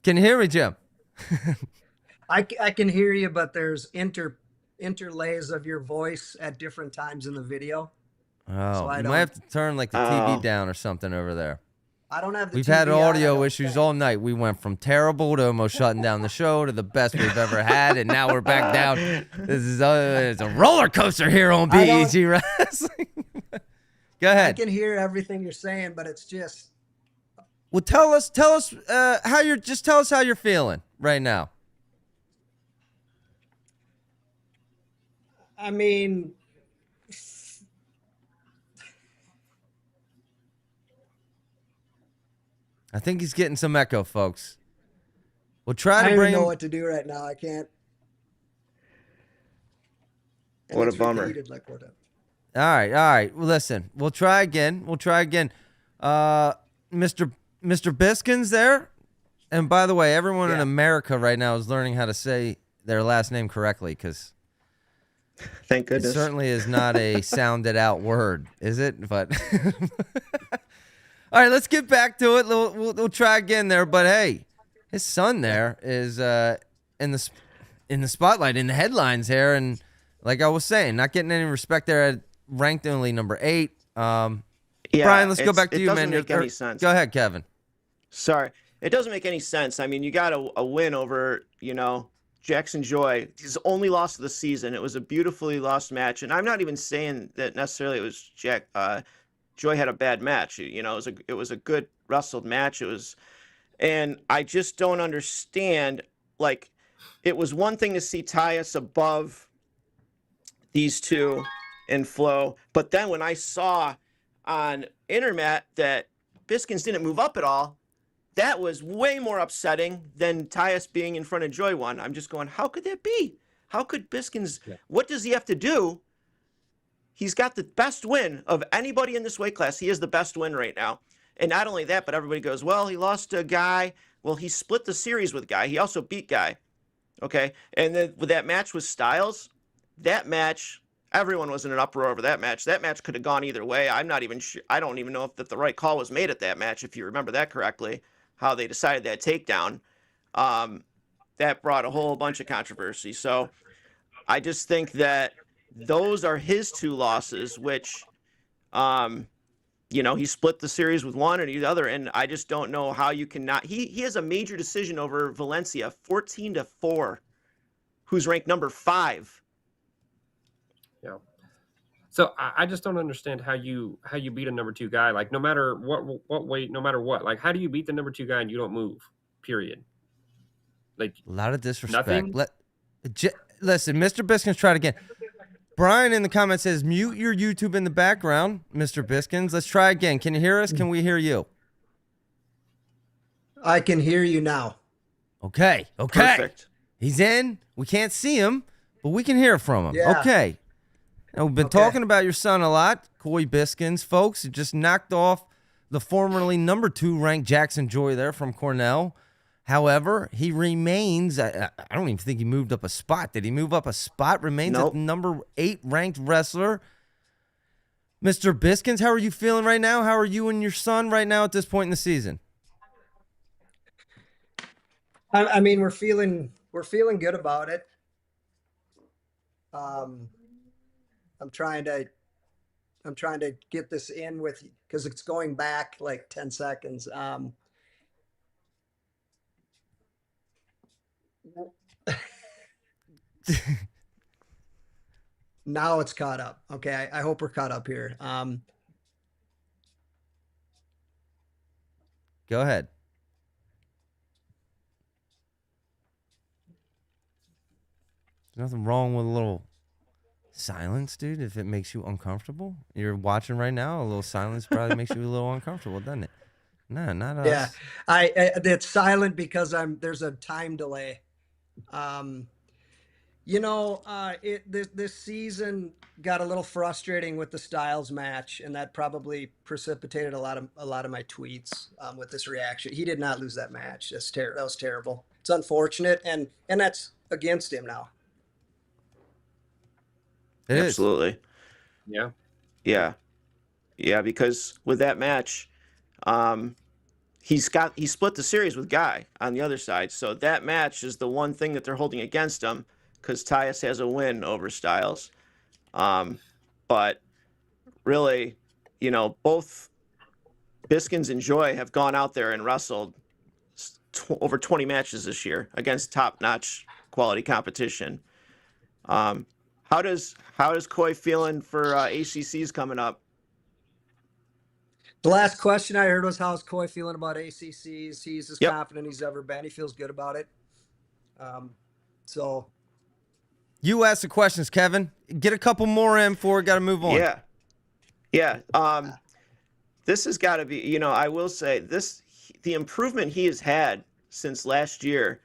Can you hear me, Jim? I can hear you, but there's interlays of your voice at different times in the video. Oh, so you might have to turn like the TV down or something over there. I don't have the We've TV had audio on, issues all night. We went from terrible to almost shutting down the show to the best we've ever had, and now we're back down. This is it's a roller coaster here on BEG Wrestling. Go ahead. I can hear everything you're saying, but it's just. Well, tell us how you're feeling right now. I mean, I think he's getting some echo, folks. We'll try to I bring don't him. know what to do right now. I can't. And What a it's bummer. repeated like what All right. Well, listen, we'll try again. Mr. Biskins there. And by the way, everyone in America right now is learning how to say their last name correctly because Thank goodness. it certainly is not a sounded out word, is it? But all right, let's get back to it. We'll try again there. But hey, his son there is in the spotlight, in the headlines here, and like I was saying, not getting any respect there at ranked only number 8. Brian, let's go back to you, man. It doesn't make any sense. Go ahead, Kevin. Sorry. It doesn't make any sense. I mean, you got a win over, Jackson Joy. His only loss of the season. It was a beautifully lost match. And I'm not even saying that necessarily it was Joy had a bad match. It was a good wrestled match. And I just don't understand. Like, it was one thing to see Tyus above these two in flow. But then when I saw on Intermat that Biskins didn't move up at all, that was way more upsetting than Tyus being in front of Joy one. I'm just going, how could that be? How could Biskins, what does he have to do? he's got the best win of anybody in this weight class. He has the best win right now. And not only that, but everybody goes, well, he lost to a guy. Well, he split the series with Guy. He also beat Guy. Okay. And then with that match with Styles, that match, everyone was in an uproar over that match. That match could have gone either way. I'm not even sure. I don't even know if that the right call was made at that match, if you remember that correctly, how they decided that takedown. That brought a whole bunch of controversy. So I just think that those are his two losses, which, he split the series with one and the other. And I just don't know how you cannot. He has a major decision over Valencia, 14-4, who's ranked number 5. Yeah. So I just don't understand how you beat a number 2 guy. Like, no matter what weight, no matter what. Like, how do you beat the number 2 guy and you don't move? Period. Like, A lot of disrespect. nothing? Listen, Mr. Biskins tried again. Brian in the comments says, mute your YouTube in the background, Mr. Biskins. Let's try again. Can you hear us? Can we hear you? I can hear you now. Okay. Perfect. He's in. We can't see him, but we can hear from him. Yeah. Okay. Now, we've been talking about your son a lot, Coy Biskins, folks. He just knocked off the formerly number 2 ranked Jackson Joy there from Cornell. However, he remains, I don't even think he moved up a spot. Did he move up a spot? Remains Nope. at number 8 ranked wrestler. Mr. Biskins, how are you feeling right now? How are you and your son right now at this point in the season? I mean, we're feeling good about it. I'm trying to get this in with, because it's going back like 10 seconds. Now it's caught up. Okay, I hope we're caught up here. Go ahead. There's nothing wrong with a little silence, dude, if it makes you uncomfortable. You're watching right now, a little silence probably makes you a little uncomfortable, doesn't it? No, not us. Yeah, it's silent because there's a time delay. This season got a little frustrating with the Styles match, and that probably precipitated a lot of my tweets with this reaction. He did not lose that match. That was terrible. It's unfortunate, and that's against him now. It is. Absolutely. Yeah. Yeah, because with that match, he split the series with Guy on the other side. So that match is the one thing that they're holding against him, because Tyus has a win over Styles. But really, both Biskins and Joy have gone out there and wrestled over 20 matches this year against top-notch quality competition. How does Coy feeling for ACCs coming up? The last question I heard was, how's Coy feeling about ACCs? He's as confident he's ever been. He feels good about it. So You ask the questions, Kevin. Get a couple more in before we got to move on. Yeah. This has got to be, I will say the improvement he has had since last year.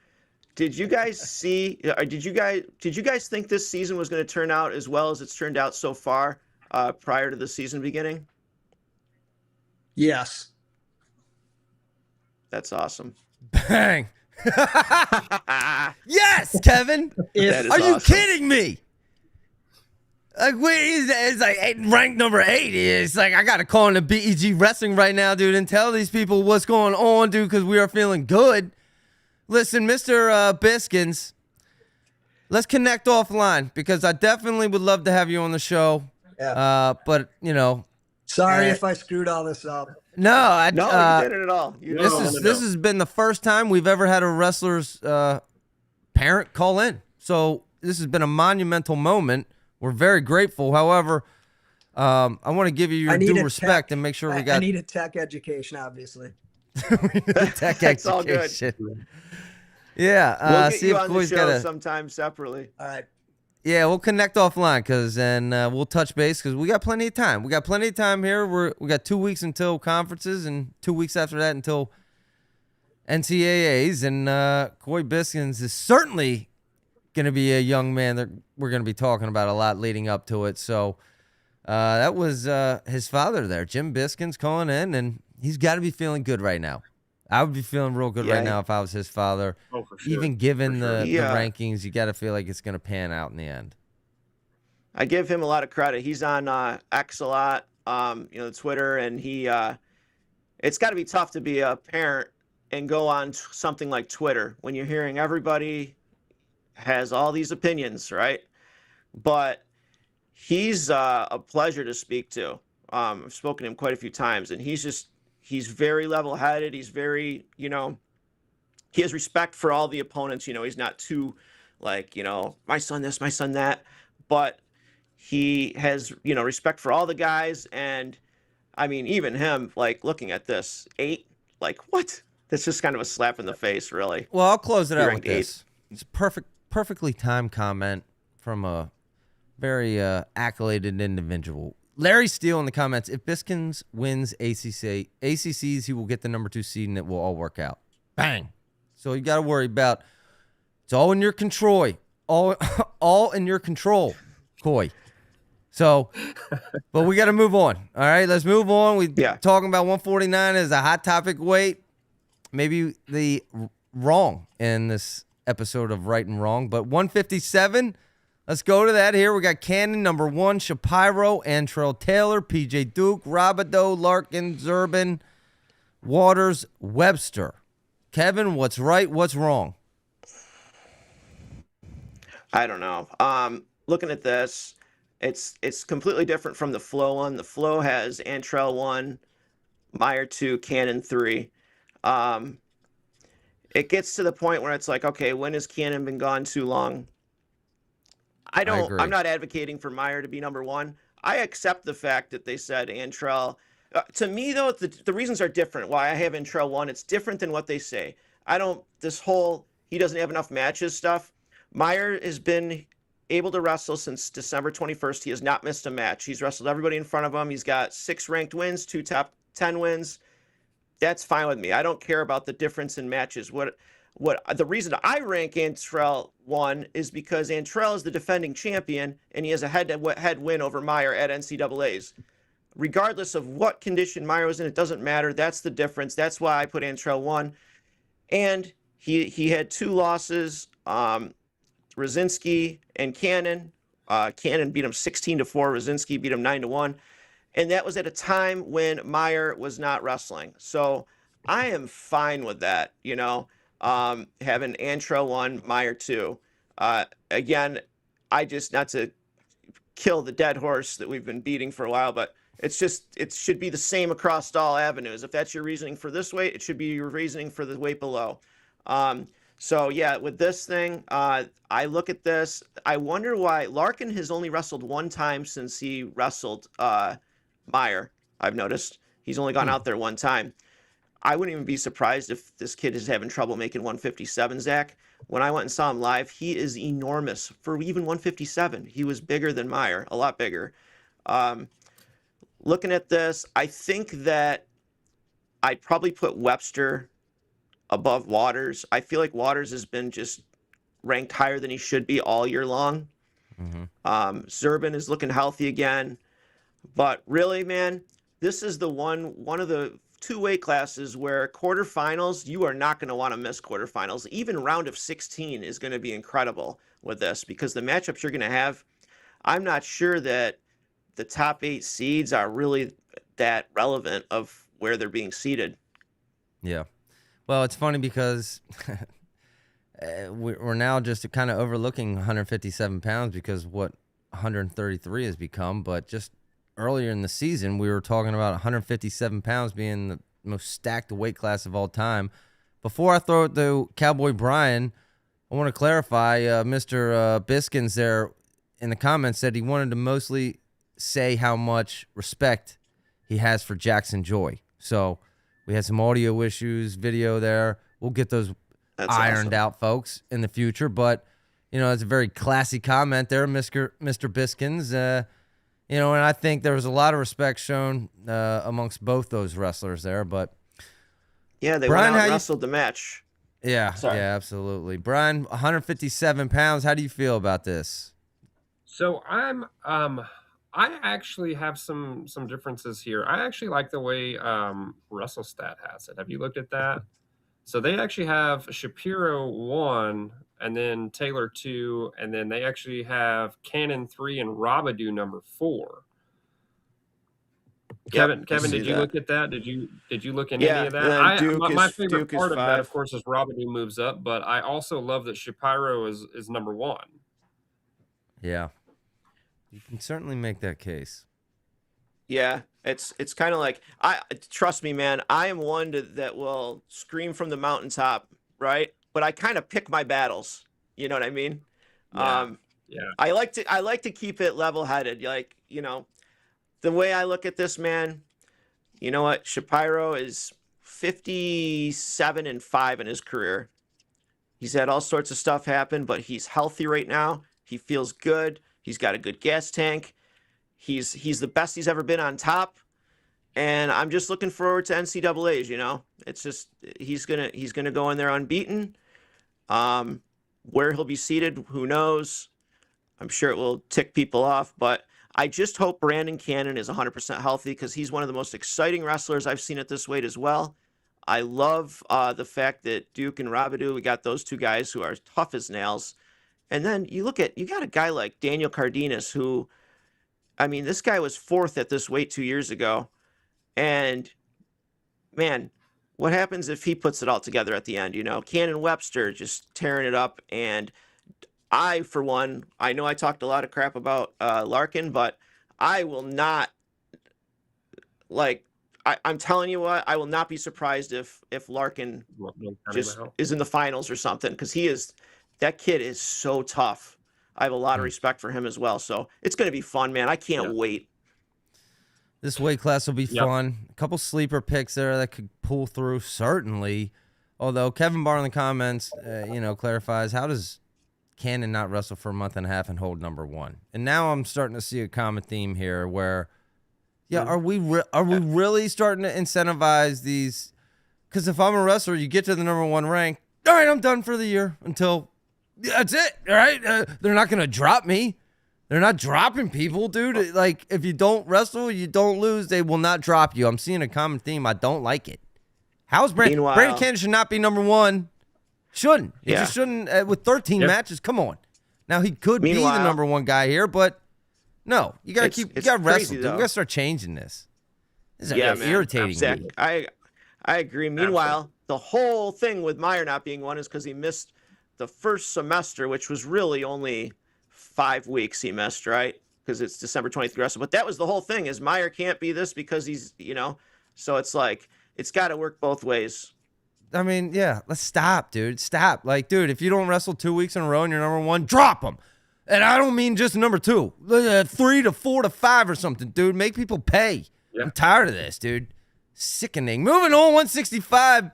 Did you guys see, or did you guys think this season was going to turn out as well as it's turned out so far, prior to the season beginning? yes. That's awesome. Bang. Yes, Kevin. That is Are you awesome. kidding me? Like, it's like ranked number 8. It's like, I got to call in the BEG Wrestling right now, dude, and tell these people what's going on, dude, because we are feeling good. Listen, Mr. Biskins, let's connect offline, because I definitely would love to have you on the show. Yeah. But, Sorry if I screwed all this up. No, you didn't at all. This has been the first time we've ever had a wrestler's parent call in. So this has been a monumental moment. We're very grateful. However, I want to give you your due respect and make sure we got. I need a tech education, obviously. Tech That's all good. education. Yeah. We'll get see you if on the Coy's show got a. sometime separately. All right. Yeah, we'll connect offline and we'll touch base because we got plenty of time. We got plenty of time here. We got 2 weeks until conferences and 2 weeks after that until NCAAs. And Coy Biskins is certainly going to be a young man that we're going to be talking about a lot leading up to it. So That was his father there, Jim Biskins, calling in, and he's got to be feeling good right now. I would be feeling real good right now if I was his father. Oh, for sure. Even given the Yeah. rankings, you got to feel like it's going to pan out in the end. I give him a lot of credit. He's on X a lot, Twitter, and he. It's got to be tough to be a parent and go on something like Twitter when you're hearing everybody has all these opinions, right? But he's a pleasure to speak to. I've spoken to him quite a few times, and he's very level-headed. He's very, he has respect for all the opponents. He's not too like, my son this, my son that, but he has, respect for all the guys. And I mean, even him, like looking at this 8, like what? That's just kind of a slap in the face, really. Well, I'll close it out with ranked this. It's a perfectly timed comment from a very accoladed individual. Larry Steele in the comments, if Biskins wins ACCs, he will get the number 2 seed and it will all work out. Bang. So you got to worry about, it's all in your control. All in your control, Coy. So, but we got to move on. All right, let's move on. Talking about 149 is a hot topic weight. Maybe the wrong in this episode of Right and Wrong, but 157, let's go to that here. We got Cannon, number 1, Shapiro, Antrell Taylor, PJ Duke, Robideau, Larkin, Zerbin, Waters, Webster. Kevin, what's right, what's wrong? I don't know. Looking at this, it's completely different from the Flow one. The Flow has Antrell 1, Meyer 2, Cannon 3. It gets to the point where it's like, okay, when has Cannon been gone too long? I'm not advocating for Meyer to be number 1. I accept the fact that they said Antrell. To me, though, the reasons are different. Why I have Antrell 1, it's different than what they say. He doesn't have enough matches stuff. Meyer has been able to wrestle since December 21st. He has not missed a match. He's wrestled everybody in front of him. He's got 6 ranked wins, 2 top 10 wins. That's fine with me. I don't care about the difference in matches. What the reason I rank Antrell 1 is because Antrell is the defending champion and he has a head-to-head win over Meyer at NCAAs. Regardless of what condition Meyer was in, it doesn't matter. That's the difference. That's why I put Antrell 1. And he had 2 losses. Rosinski and Cannon. Cannon beat him 16-4. Rosinski beat him 9-1. And that was at a time when Meyer was not wrestling. So I am fine with that, having Antrell 1, Meyer 2. Again, not to kill the dead horse that we've been beating for a while, but it should be the same across all avenues. If that's your reasoning for this weight, it should be your reasoning for the weight below. So yeah, with this thing, I look at this. I wonder why Larkin has only wrestled 1 time since he wrestled Meyer. I've noticed he's only gone out there 1 time. I wouldn't even be surprised if this kid is having trouble making 157, Zach. When I went and saw him live, he is enormous for even 157. He was bigger than Meyer, a lot bigger. Looking at this, I think that I'd probably put Webster above Waters. I feel like Waters has been just ranked higher than he should be all year long. Mm-hmm. Zerbin is looking healthy again. But really, man, this is one of the 2 weight classes where quarterfinals, you are not going to want to miss quarterfinals. Even round of 16 is going to be incredible with this because the matchups you're going to have, I'm not sure that the top 8 seeds are really that relevant of where they're being seeded. Yeah. Well, it's funny because we're now just kind of overlooking 157 pounds because what 133 has become. But just earlier in the season, we were talking about 157 pounds being the most stacked weight class of all time. Before I throw it to Cowboy Brian, I want to clarify, Mr. Biskins there in the comments said he wanted to mostly say how much respect he has for Jackson Joy. So we had some audio issues, video there. We'll get those ironed out, folks, in the future. But, it's a very classy comment there, Mr. Biskins. And I think there was a lot of respect shown amongst both those wrestlers there. But yeah, they Brian, went out and wrestled the match. Yeah, Sorry. Yeah, absolutely. Brian, 157 pounds. How do you feel about this? So I'm I actually have some differences here. I actually like the way WrestleStat has it. Have you looked at that? So they actually have Shapiro 1 and then Taylor 2, and then they actually have Cannon 3 and Robidoo number 4. Kevin, did you look at that? Did you look into any of that? My favorite part of that, of course, is Robidoo moves up, but I also love that Shapiro is number 1. Yeah, you can certainly make that case. Yeah, it's kind of like, trust me, man. I am one that will scream from the mountaintop, right? But I kind of pick my battles. You know what I mean? Yeah. I like to keep it level-headed. Like, the way I look at this, man, you know what? Shapiro is 57-5 in his career. He's had all sorts of stuff happen, but he's healthy right now. He feels good. He's got a good gas tank. He's the best he's ever been on top. And I'm just looking forward to NCAAs, It's just he's gonna go in there unbeaten. Where he'll be seated, who knows? I'm sure it will tick people off, but I just hope Brandon Cannon is 100% healthy because he's one of the most exciting wrestlers I've seen at this weight as well. I love the fact that Duke and Robidoo, we got those two guys who are tough as nails. And then you got a guy like Daniel Cardenas who, I mean, this guy was 4th at this weight 2 years ago. And, man, what happens if he puts it all together at the end? Cannon Webster just tearing it up. And I, for one, I know I talked a lot of crap about Larkin, but I will not, I'm telling you what, I will not be surprised if Larkin just is in the finals or something, because that kid is so tough. I have a lot of respect for him as well. So it's going to be fun, man. I can't wait. This weight class will be fun. A couple sleeper picks there that could pull through, certainly. Although Kevin Barr in the comments, clarifies, how does Cannon not wrestle for a month and a half and hold number 1? And now I'm starting to see a common theme here where, are we really starting to incentivize these? Because if I'm a wrestler, you get to the number 1 rank, all right, I'm done for the year until that's it. All right, they're not going to drop me. They're not dropping people, dude. Like, if you don't wrestle, you don't lose, they will not drop you. I'm seeing a common theme. I don't like it. How's Brandon Cannon should not be number 1? Shouldn't. He just shouldn't. With 13 matches, come on. Now, he could be the number 1 guy here, but no. You got to wrestle, dude. We got to start changing this. This is irritating. Zach, I agree. Meanwhile, the whole thing with Meyer not being 1 is because he missed the first semester, which was really only 5 weeks he missed, right? Because it's December 23rd wrestle. But that was the whole thing, is Meyer can't be this because he's, so it's like, it's got to work both ways. I mean, let's stop, dude. Stop. Like, dude, if you don't wrestle 2 weeks in a row and you're number 1, drop them. And I don't mean just number 2, 3 to 4 to 5 or something, dude. Make people pay. I'm tired of this, dude. Sickening. Moving on, 165.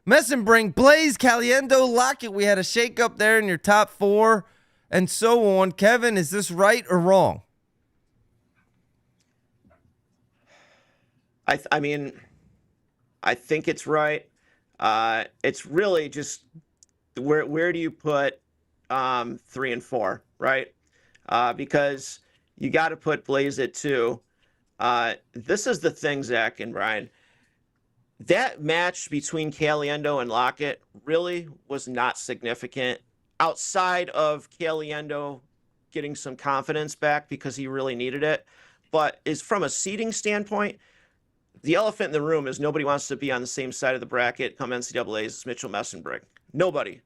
Messenbrink, Blaze, Caliendo, Lockett. We had a shake-up there in your top 4 and so on. Kevin, is this right or wrong? I mean, I think it's right. It's really just where do you put 3 and 4, right? Because you got to put Blaze at 2. This is the thing, Zach and Brian. That match between Caliendo and Lockett really was not significant outside of Caliendo getting some confidence back because he really needed it. But is from a seeding standpoint, the elephant in the room is nobody wants to be on the same side of the bracket come NCAAs as Mitchell Messenbrink. Nobody,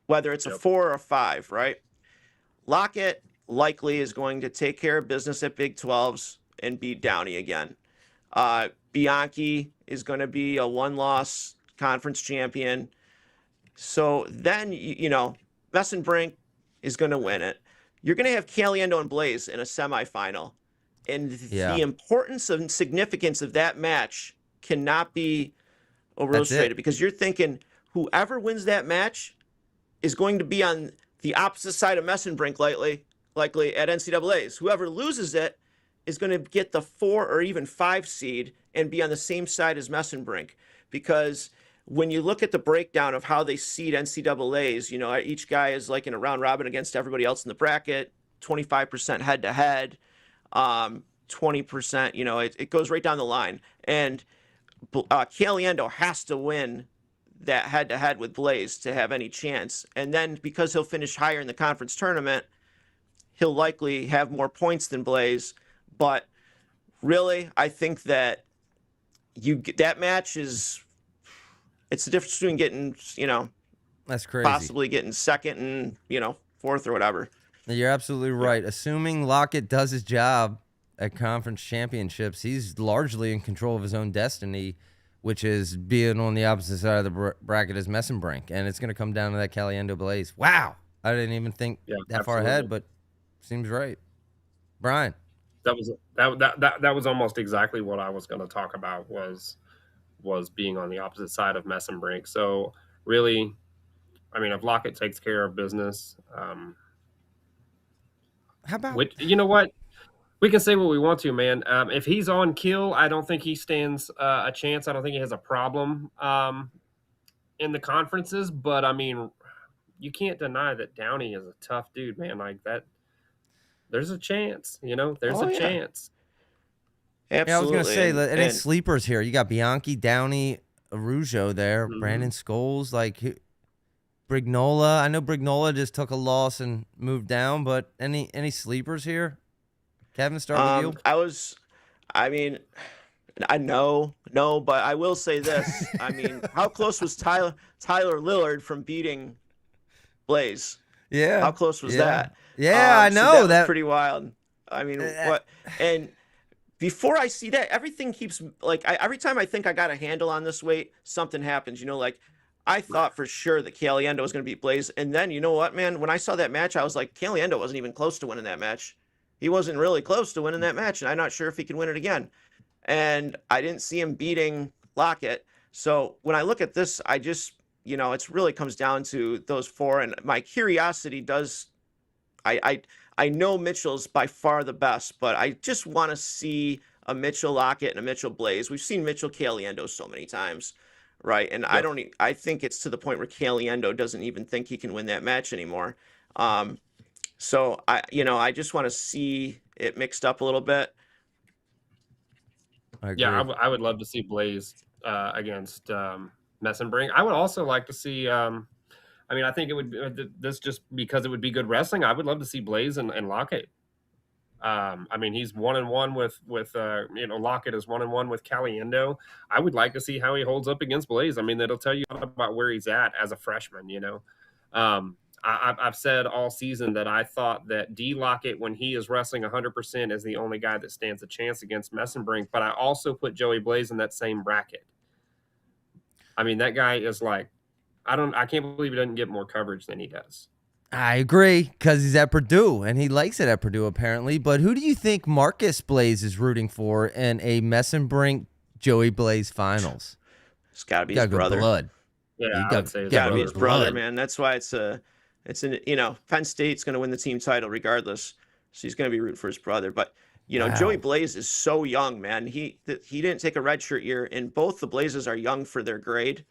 whether it's a 4 or a 5, right? Lockett likely is going to take care of business at Big 12s and beat Downey again. Bianchi is going to be a 1-loss conference champion. So then, Messenbrink is going to win it. You're going to have Caliendo and Blaze in a semifinal. And the importance and significance of that match cannot be overstated, because you're thinking whoever wins that match is going to be on the opposite side of Messenbrink likely at NCAAs. Whoever loses it is going to get the 4 or even 5 seed and be on the same side as Messenbrink. Because when you look at the breakdown of how they seed NCAAs, each guy is like in a round robin against everybody else in the bracket, 25% head-to-head. 20%. You know, it goes right down the line. And Caliendo has to win that head-to-head with Blaze to have any chance. And then because he'll finish higher in the conference tournament, he'll likely have more points than Blaze. But really, I think that that match is, it's the difference between getting, you know, That's crazy. possibly getting second and, you know, fourth or whatever. You're absolutely right. Assuming Lockett does his job at conference championships, he's largely in control of his own destiny, which is being on the opposite side of the bracket as Messenbrink. And it's going to come down to that Caliendo Blaze. Wow. I didn't even think that far ahead, but seems right. Brian. That was almost exactly what I was going to talk about was being on the opposite side of Messenbrink. So really, I mean, if Lockett takes care of business, How about you know what? We can say what we want to, man. If he's on kill, I don't think he stands a chance. I don't think he has a problem in the conferences. But I mean, you can't deny that Downey is a tough dude, man. Like that. There's a chance, you know. There's a chance. Absolutely. Yeah, I was going to say, any and sleepers here? You got Bianchi, Downey, Arujo there, Brandon Scholes, like Brignola. I know Brignola just took a loss and moved down, but any sleepers here? Kevin, start with you. I know, but I will say this. I mean, how close was Tyler Lillard from beating Blaze? Yeah. How close was that? Yeah, I know so that was pretty wild. I mean, what? And before I see that, everything keeps like every time I think I got a handle on this weight, something happens. You know, like I thought for sure that Caliendo was going to beat Blaze, and then you know what, man? When I saw that match, I was like, Caliendo wasn't even close to winning that match. He wasn't really close to winning that match, and I'm not sure if he can win it again. And I didn't see him beating Lockett. So when I look at this, I just, you know, it's really comes down to those four. And my curiosity does, I know Mitchell's by far the best, but I just want to see a Mitchell Lockett and a Mitchell Blaze. We've seen Mitchell Caliendo so many times, right? And I think it's to the point where Caliendo doesn't even think he can win that match anymore. So I just want to see it mixed up a little bit. Yeah, I would love to see Blaze against Messenbrink. I would also like to see. I mean, I think it would this just because it would be good wrestling. I would love to see Blaze and Lockett. I mean, he's 1-1 with Lockett is 1-1 with Caliendo. I would like to see how he holds up against Blaze. I mean, that'll tell you about where he's at as a freshman. You know, I've said all season that I thought that D Lockett, when he is wrestling 100%, is the only guy that stands a chance against Messenbrink. But I also put Joey Blaze in that same bracket. I mean, that guy is like, I can't believe he doesn't get more coverage than he does. I agree, because he's at Purdue, and he likes it at Purdue, apparently. But who do you think Marcus Blaze is rooting for in a Messenbrink Joey Blaze finals? It's got to be his brother. Blood. Yeah, I'd say got to be his brother, man. That's why it's Penn State's going to win the team title regardless. So he's going to be rooting for his brother. But, Joey Blaze is so young, man. He didn't take a redshirt year, and both the Blazes are young for their grade.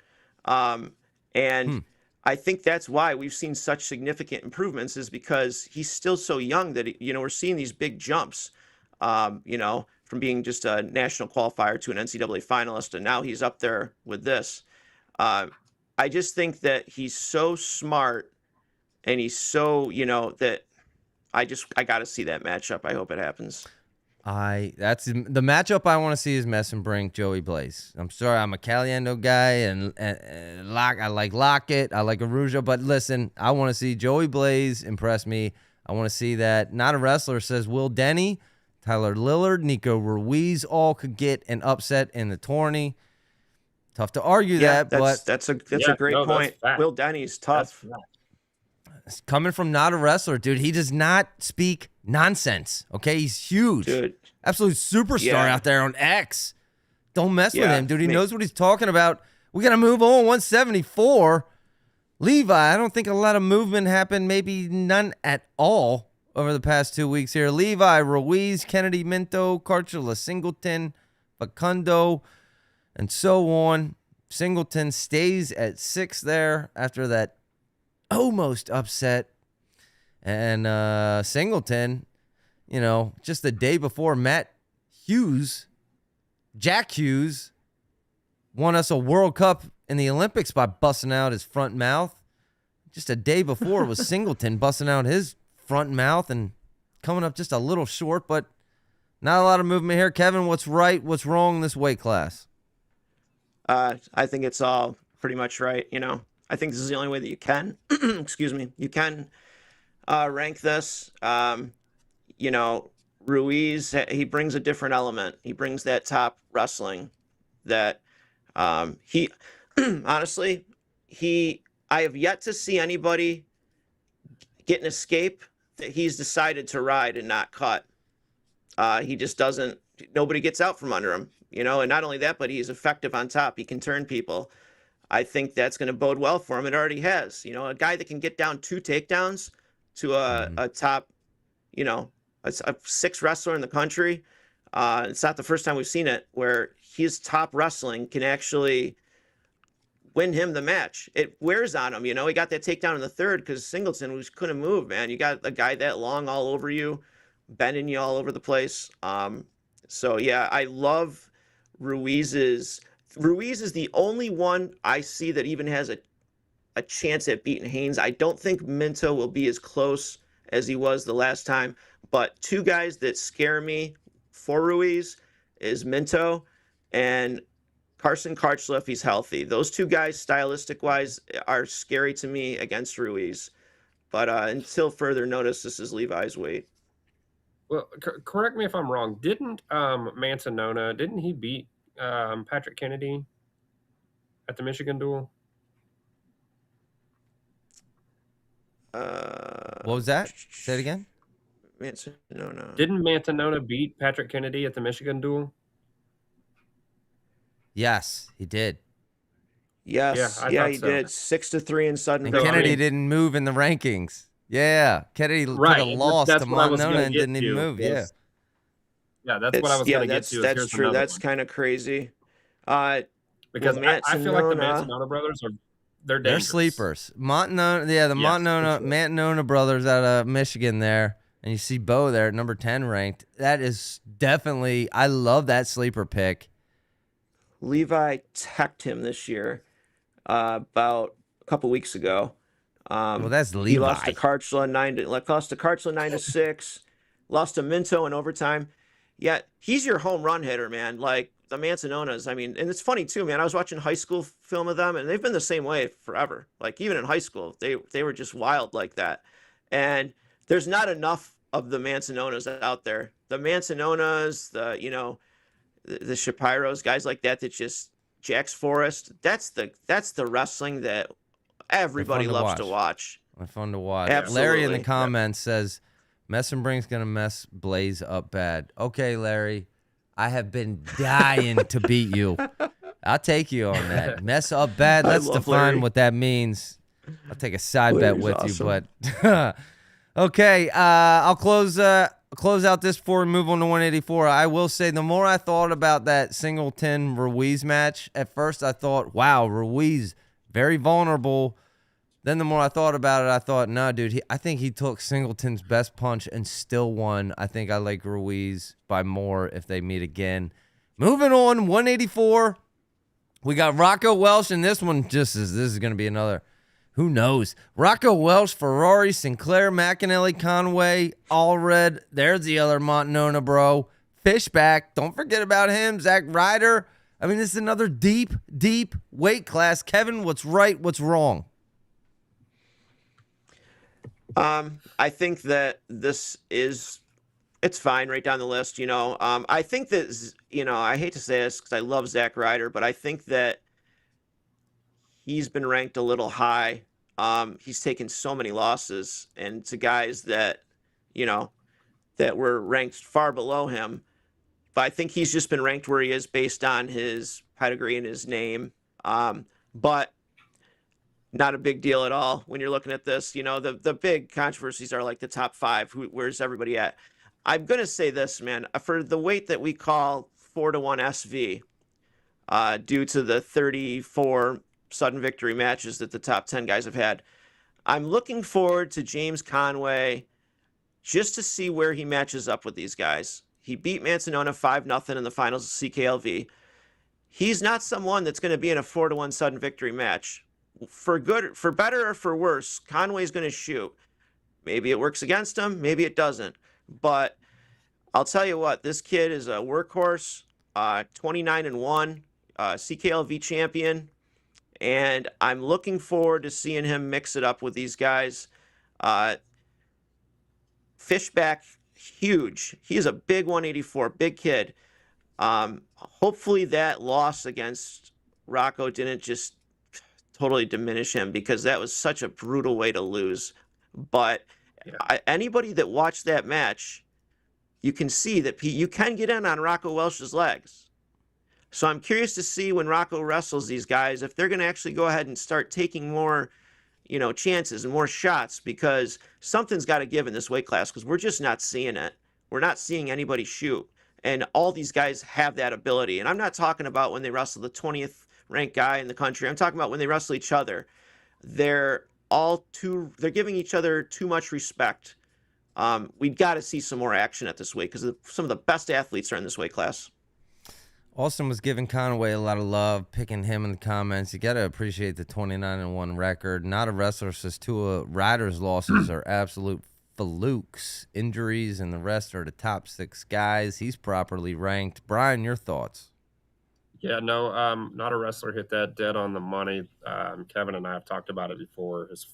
I think that's why we've seen such significant improvements, is because he's still so young that, we're seeing these big jumps, from being just a national qualifier to an NCAA finalist. And now he's up there with this. I just think that he's so smart, and he's so, that I got to see that matchup. I hope it happens. That's the matchup I want to see is Messenbrink Joey Blaze. I'm sorry, I'm a Caliendo guy, and I like Lockett, I like Arujo, but listen, I want to see Joey Blaze impress me. I want to see that. Not a Wrestler says Will Denny, Tyler Lillard, Nico Ruiz all could get an upset in the tourney. Tough to argue that, but that's a great point. Will Denny's tough. Coming from Not a Wrestler, dude, he does not speak nonsense. Okay, he's huge, dude. Absolute superstar out there on X. Don't mess with him, dude. He knows what he's talking about. We gotta move on. 174. Levi, I don't think a lot of movement happened. Maybe none at all over the past 2 weeks here. Levi, Ruiz, Kennedy, Minto, Carchula, Singleton, Facundo, and so on. Singleton stays at 6 there after that almost upset. And Singleton, just the day before, Matt Jack Hughes, won us a World Cup in the Olympics by busting out his front mouth. Just a day before was Singleton busting out his front mouth and coming up just a little short, but not a lot of movement here. Kevin, what's right? What's wrong in this weight class? I think it's all pretty much right. I think this is the only way that you can, excuse me, you can rank this. Ruiz, he brings a different element. He brings that top wrestling that he, honestly, I have yet to see anybody get an escape that he's decided to ride and not cut. He just doesn't, nobody gets out from under him, and not only that, but he's effective on top. He can turn people. I think that's going to bode well for him. It already has, a guy that can get down 2 takedowns to a top, a 6 wrestler in the country. It's not the first time we've seen it where his top wrestling can actually win him the match. It wears on him. He got that takedown in the 3rd because Singleton couldn't move, man. You got a guy that long all over you, bending you all over the place. So yeah, I love Ruiz is the only one I see that even has a chance at beating Haynes. I don't think Minto will be as close as he was the last time, but 2 guys that scare me for Ruiz is Minto and Carson Karchla if he's healthy. Those 2 guys, stylistic-wise, are scary to me against Ruiz. But until further notice, this is Levi's weight. Well, correct me if I'm wrong. Didn't didn't he beat Patrick Kennedy at the Michigan duel? What was that? Say it again. Mantanona. Didn't Mantanona beat Patrick Kennedy at the Michigan duel? Yes, he did. Yes, yeah, he did. 6-3 in sudden. And Kennedy didn't move in the rankings. Yeah, Kennedy could have lost to Montanona and didn't even move. Yeah, that's what I was going to get to. That's true. That's kind of crazy. Because I feel like the Mantanona brothers they're dangerous. They're sleepers. Mantanona brothers out of Michigan there, and you see Bo there at number 10 ranked. That is definitely, I love that sleeper pick. Levi teched him this year about a couple weeks ago. Well, that's Levi. He lost to Karchla 9-6. Lost to Minto in overtime. Yet he's your home run hitter, man. Like the Mantanonas. I mean, and it's funny too, man. I was watching high school film of them, and they've been the same way forever. Like even in high school, they were just wild like that. And there's not enough of the Mantanonas out there. The Mantanonas, the Shapiros, guys like that just Jax Forrest. That's the wrestling that everybody loves to watch. They're fun to watch. Absolutely. Larry in the comments says, Messenbrink's going to mess Blaze up bad. Okay, Larry, I have been dying to beat you. I'll take you on that. Mess up bad, let's define Larry. What that means. I'll take a side Larry's bet with awesome. You, but okay, I'll close out this before we move on to 184. I will say the more I thought about that Singleton Ruiz match, at first I thought, wow, Ruiz, very vulnerable. Then the more I thought about it, I thought, no, dude, I think he took Singleton's best punch and still won. I think I like Ruiz by more if they meet again. Moving on, 184. We got Rocco Welsh, and this one this is going to be another, who knows? Rocco Welsh, Ferrari, Sinclair, McAnally, Conway, Allred. There's the other Montanona bro. Fishback, don't forget about him. Zach Ryder. I mean, this is another deep, deep weight class. Kevin, what's right? What's wrong? I think that it's fine right down the list. I think that, I hate to say this because I love Zach Ryder, but I think that he's been ranked a little high. He's taken so many losses and to guys that, that were ranked far below him. But I think he's just been ranked where he is based on his pedigree and his name. But not a big deal at all when you're looking at this. The big controversies are like the top 5. Where's everybody at? I'm going to say this, man. For the weight that we call 4-1 SV, due to the 34 sudden victory matches that the top 10 guys have had, I'm looking forward to James Conway just to see where he matches up with these guys. He beat Mancinona 5-0 in the finals of CKLV. He's not someone that's going to be in a 4-1 sudden victory match. For better or for worse, Conway's going to shoot. Maybe it works against him, maybe it doesn't. But I'll tell you what, this kid is a workhorse, 29-1, CKLV champion, and I'm looking forward to seeing him mix it up with these guys. Fishback, huge. He is a big 184, big kid. Hopefully that loss against Rocco didn't just totally diminish him, because that was such a brutal way to lose. But anybody that watched that match, you can see that you can get in on Rocco Welsh's legs. So I'm curious to see when Rocco wrestles these guys, if they're going to actually go ahead and start taking more, chances and more shots, because something's got to give in this weight class, because we're just not seeing it. We're not seeing anybody shoot. And all these guys have that ability. And I'm not talking about when they wrestle the 20th ranked guy in the country. I'm talking about when they wrestle each other. They're giving each other too much respect. We've got to see some more action at this weight, because some of the best athletes are in this weight class. Austin was giving Conway a lot of love, picking him in the comments. You got to appreciate the 29-1 record. Not a wrestler says Tua Ryder's losses are absolute flukes. Injuries and the rest are the top 6 guys. He's properly ranked. Brian, your thoughts? Yeah, no, not a wrestler hit that dead on the money. Kevin and I have talked about it before. His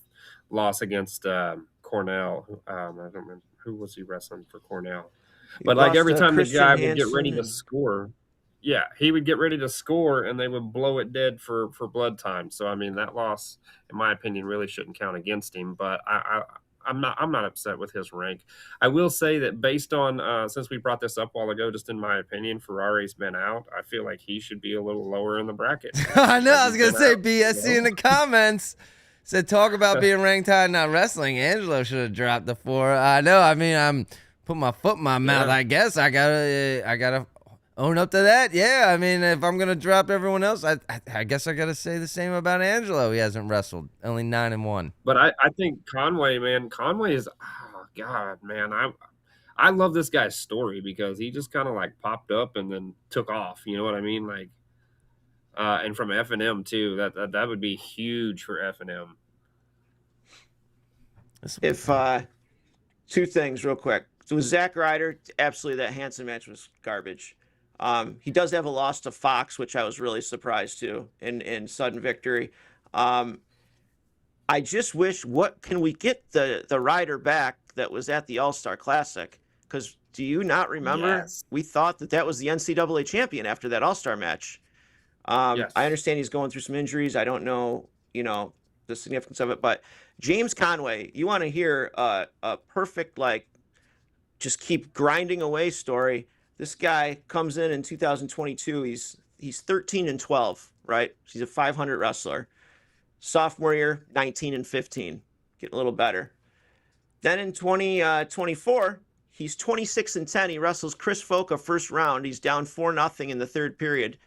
loss against Cornell. I don't remember who was he wrestling for Cornell. But like every time the guy would get ready to score, he would get ready to score and they would blow it dead for blood time. So I mean, that loss, in my opinion, really shouldn't count against him. But I'm not upset with his rank. I will say that based on since we brought this up a while ago, just in my opinion, Ferrari's been out. I feel like he should be a little lower in the bracket. I know. I was gonna say BSC in the comments said talk about being ranked high and not wrestling. Angelo should have dropped the 4. I know. I mean, I'm putting my foot in my mouth. I guess I gotta own up to that. Yeah. I mean, if I'm gonna drop everyone else, I guess I gotta say the same about Angelo. He hasn't wrestled, only 9-1. But I think Conway is, oh God, man, I love this guy's story, because he just kind of like popped up and then took off. You know what I mean? Like, and from F&M too. That would be huge for F&M. If 2 things real quick. So with Zach Ryder, absolutely that Hansen match was garbage. He does have a loss to Fox, which I was really surprised to in sudden victory. I just wish, can we get the rider back that was at the All-Star Classic? Because do you not remember? Yes. We thought that was the NCAA champion after that All-Star match. Yes. I understand he's going through some injuries. I don't know, the significance of it. But James Conway, you want to hear a perfect, just keep grinding away story. This guy comes in 2022. He's 13-12, right? He's a 500 wrestler. Sophomore year, 19-15, getting a little better. Then in 2024, he's 26-10. He wrestles Chris Foca first round. He's down 4-0 in the 3rd period,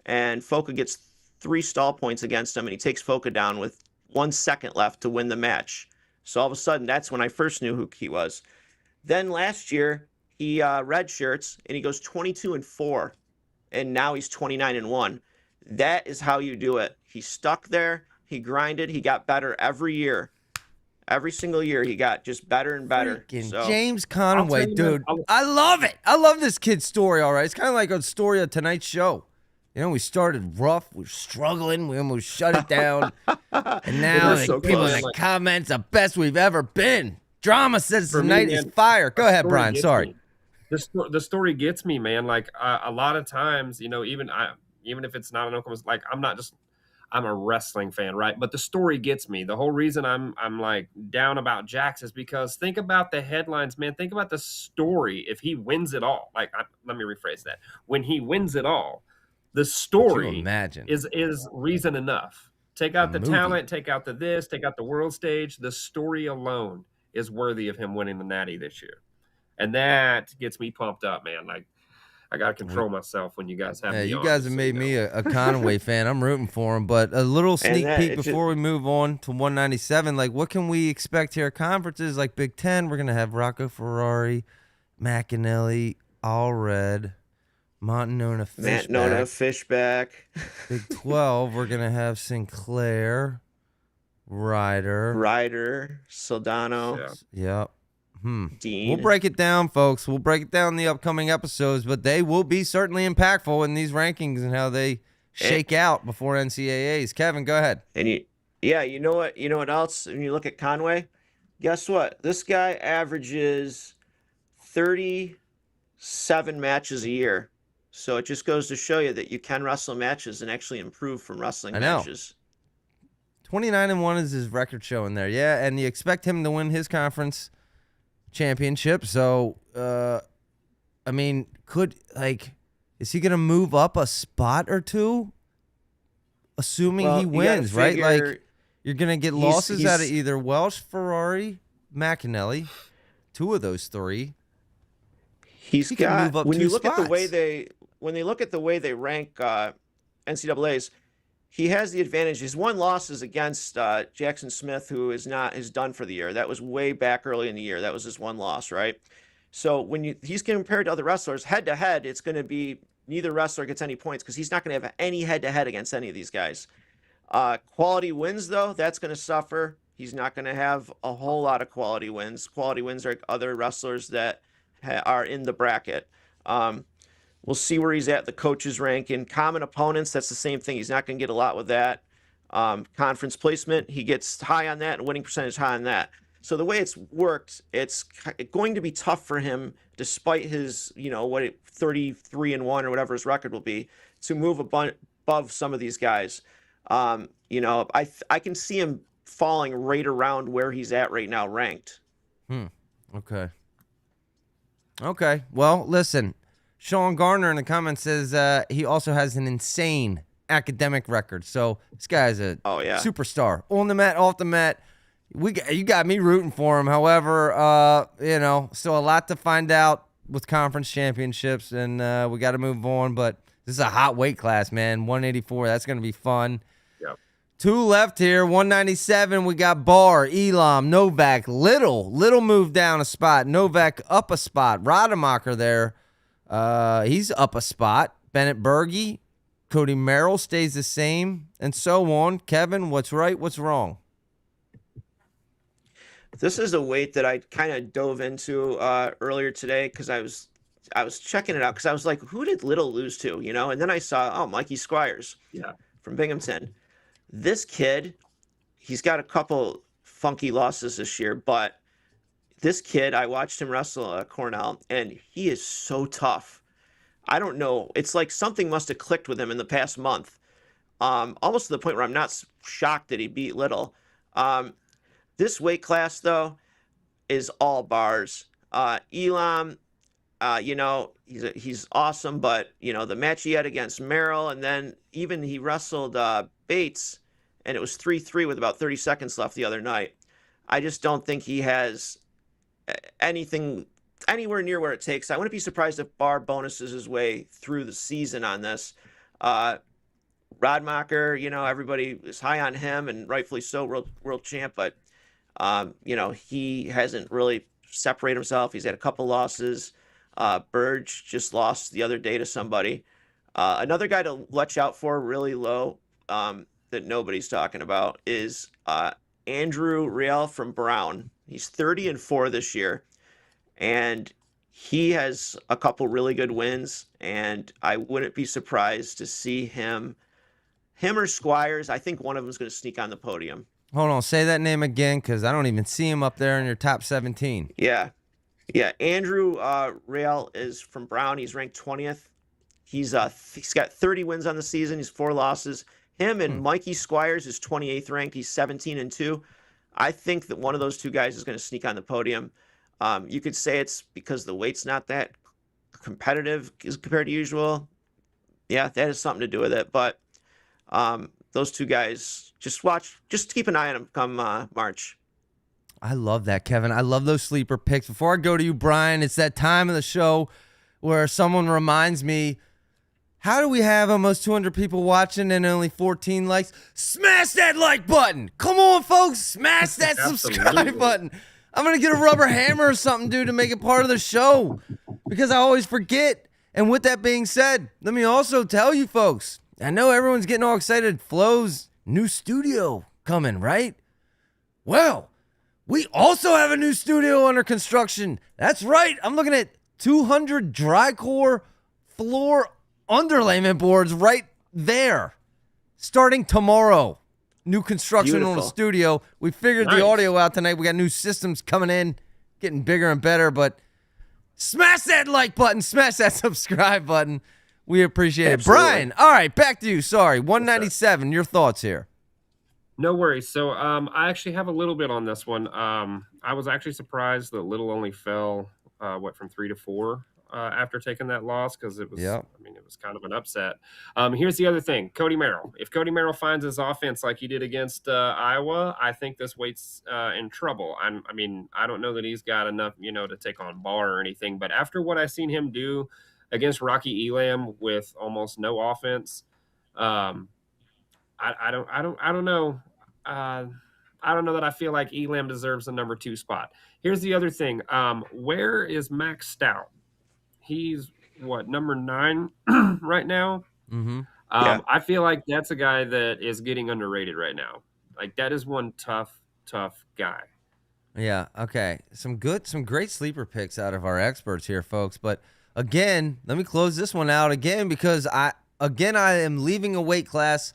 and Foca gets 3 stall points against him, and he takes Foca down with 1 second left to win the match. So all of a sudden, that's when I first knew who he was. Then last year, he red shirts, and he goes 22-4, and now he's 29-1. That is how you do it. He stuck there. He grinded. He got better every year. Every single year, he got just better and better. So, James Conway, dude. I love it. I love this kid's story, all right? It's kind of like a story of tonight's show. We started rough. We were struggling. We almost shut it down. And now people in the comments, the best we've ever been. Drama says tonight is fire. Go ahead, Brian. Sorry. The story gets me, man. Like a lot of times, even if it's not an Oklahoma, like I'm a wrestling fan, right? But the story gets me. The whole reason I'm like down about Jax is because think about the headlines, man. Think about the story. If he wins it all, let me rephrase that. When he wins it all, the story is reason enough. Take out the talent, take out the this, take out the world stage. The story alone is worthy of him winning the Natty this year. And that gets me pumped up, man. Like, I got to control myself when you guys have me you on, guys have made me a Conway fan. I'm rooting for him. But a little sneak peek before we move on to 197. Like, what can we expect here at conferences like Big Ten? We're going to have Rocco Ferrari, McAnally, Allred, Montanona Matt Nona, Fishback. Fishback. Big 12, we're going to have Sinclair, Ryder, Soldano, Yep. Dean. We'll break it down, folks. We'll break it down in the upcoming episodes, but they will be certainly impactful in these rankings and how they shake out before NCAAs. Kevin, go ahead. And you know what else? When you look at Conway, guess what? This guy averages 37 matches a year. So it just goes to show you that you can wrestle matches and actually improve from wrestling matches. 29-1 is his record showing there. Yeah, and you expect him to win his conference championship. So, I mean, is he going to move up a spot or two? Assuming he wins, right? Like, you're going to get losses out of either Welsh, Ferrari, McAnally, two of those three. He can move up when you look spots. at the way they rank NCAAs, he has the advantage. His one loss is against Jackson Smith, who is done for the year. That was way back early in the year. That was his one loss, right? So when he's compared to other wrestlers head to head, it's going to be neither wrestler gets any points because he's not going to have any head to head against any of these guys. Quality wins, though, that's going to suffer. He's not going to have a whole lot of quality wins. Quality wins are other wrestlers that are in the bracket. We'll see where he's at the coaches ranking. Common opponents, that's the same thing. He's not going to get a lot with that. Conference placement, he gets high on that, and winning percentage high on that. So the way it's worked, it's going to be tough for him, despite his, 33-1 or whatever his record will be, to move above some of these guys. I can see him falling right around where he's at right now, ranked. Okay. Well, listen, Sean Garner in the comments says he also has an insane academic record. So this guy's a superstar on the mat, off the mat. You got me rooting for him. However, still a lot to find out with conference championships, and we got to move on. But this is a hot weight class, man. 184. That's going to be fun. Yep. Two left here. 197. We got Barr, Elam, Novak. Little move down a spot. Novak up a spot. Rademacher there. He's up a spot. Bennett Berge, Cody Merrill stays the same, and so on. Kevin, what's right? What's wrong? This is a weight that I kind of dove into earlier today because I was checking it out because I was like, who did Little lose to? And then I saw, Mikey Squires from Binghamton. This kid, he's got a couple funky losses this year, but this kid, I watched him wrestle at Cornell, and he is so tough. I don't know. It's like something must have clicked with him in the past month, almost to the point where I'm not shocked that he beat Little. This weight class, though, is all bars. Elam, he's awesome, but, the match he had against Merrill, and then even he wrestled Bates, and it was 3-3 with about 30 seconds left the other night. I just don't think he has anything anywhere near where it takes. I wouldn't be surprised if Barr bonuses his way through the season on this. Rademacher, everybody is high on him, and rightfully so, world champ, but he hasn't really separated himself. He's had a couple losses. Burge just lost the other day to somebody. Another guy to watch out for really low that nobody's talking about is Andrew Riel from Brown. He's 30-4 this year, and he has a couple really good wins, and I wouldn't be surprised to see him or Squires. I think one of them is going to sneak on the podium. Hold on, say that name again, because I don't even see him up there in your top 17. Yeah. Andrew Riel is from Brown. He's ranked 20th. He's got 30 wins on the season. He's 4 losses. Him and Mikey Squires is 28th ranked. He's 17-2. I think that one of those two guys is going to sneak on the podium. You could say it's because the weight's not that competitive as compared to usual. Yeah, that has something to do with it. But those two guys, just keep an eye on them come March. I love that, Kevin. I love those sleeper picks. Before I go to you, Brian, it's that time of the show where someone reminds me, how do we have almost 200 people watching and only 14 likes? Smash that like button. Come on, folks. Smash that subscribe button. I'm going to get a rubber hammer or something, dude, to make it part of the show. because I always forget. And with that being said, let me also tell you folks, I know everyone's getting all excited. Flo's new studio coming, right? Well, we also have a new studio under construction. That's right. I'm looking at 200 dry core floor underlayment boards right there. Starting tomorrow. New construction on the Beautiful. studio. We figured the audio out tonight. We got new systems coming in, getting bigger and better. But smash that like button. Smash that subscribe button. We appreciate Absolutely. it. Brian, all right, back to you. Sorry. 197. Your thoughts here. No worries. So I actually have a little bit on this one. I was actually surprised that Little only fell from 3 to 4 after taking that loss, because it was Yep. I mean, it was kind of an upset. Here's the other thing. Cody Merrill. If Cody Merrill finds his offense like he did against Iowa, I think this weight's in trouble. I mean, I don't know that he's got enough, to take on Barr or anything, but after what I've seen him do against Rocky Elam with almost no offense, I don't know. I don't know that I feel like Elam deserves the number 2 spot. Here's the other thing. Where is Max Stout? He's number 9 right now. Mm-hmm. Yeah. I feel like that's a guy that is getting underrated right now. Like, that is one tough guy. Yeah, okay. Some great sleeper picks out of our experts here, folks. But again, let me close this one out again, because I am leaving a weight class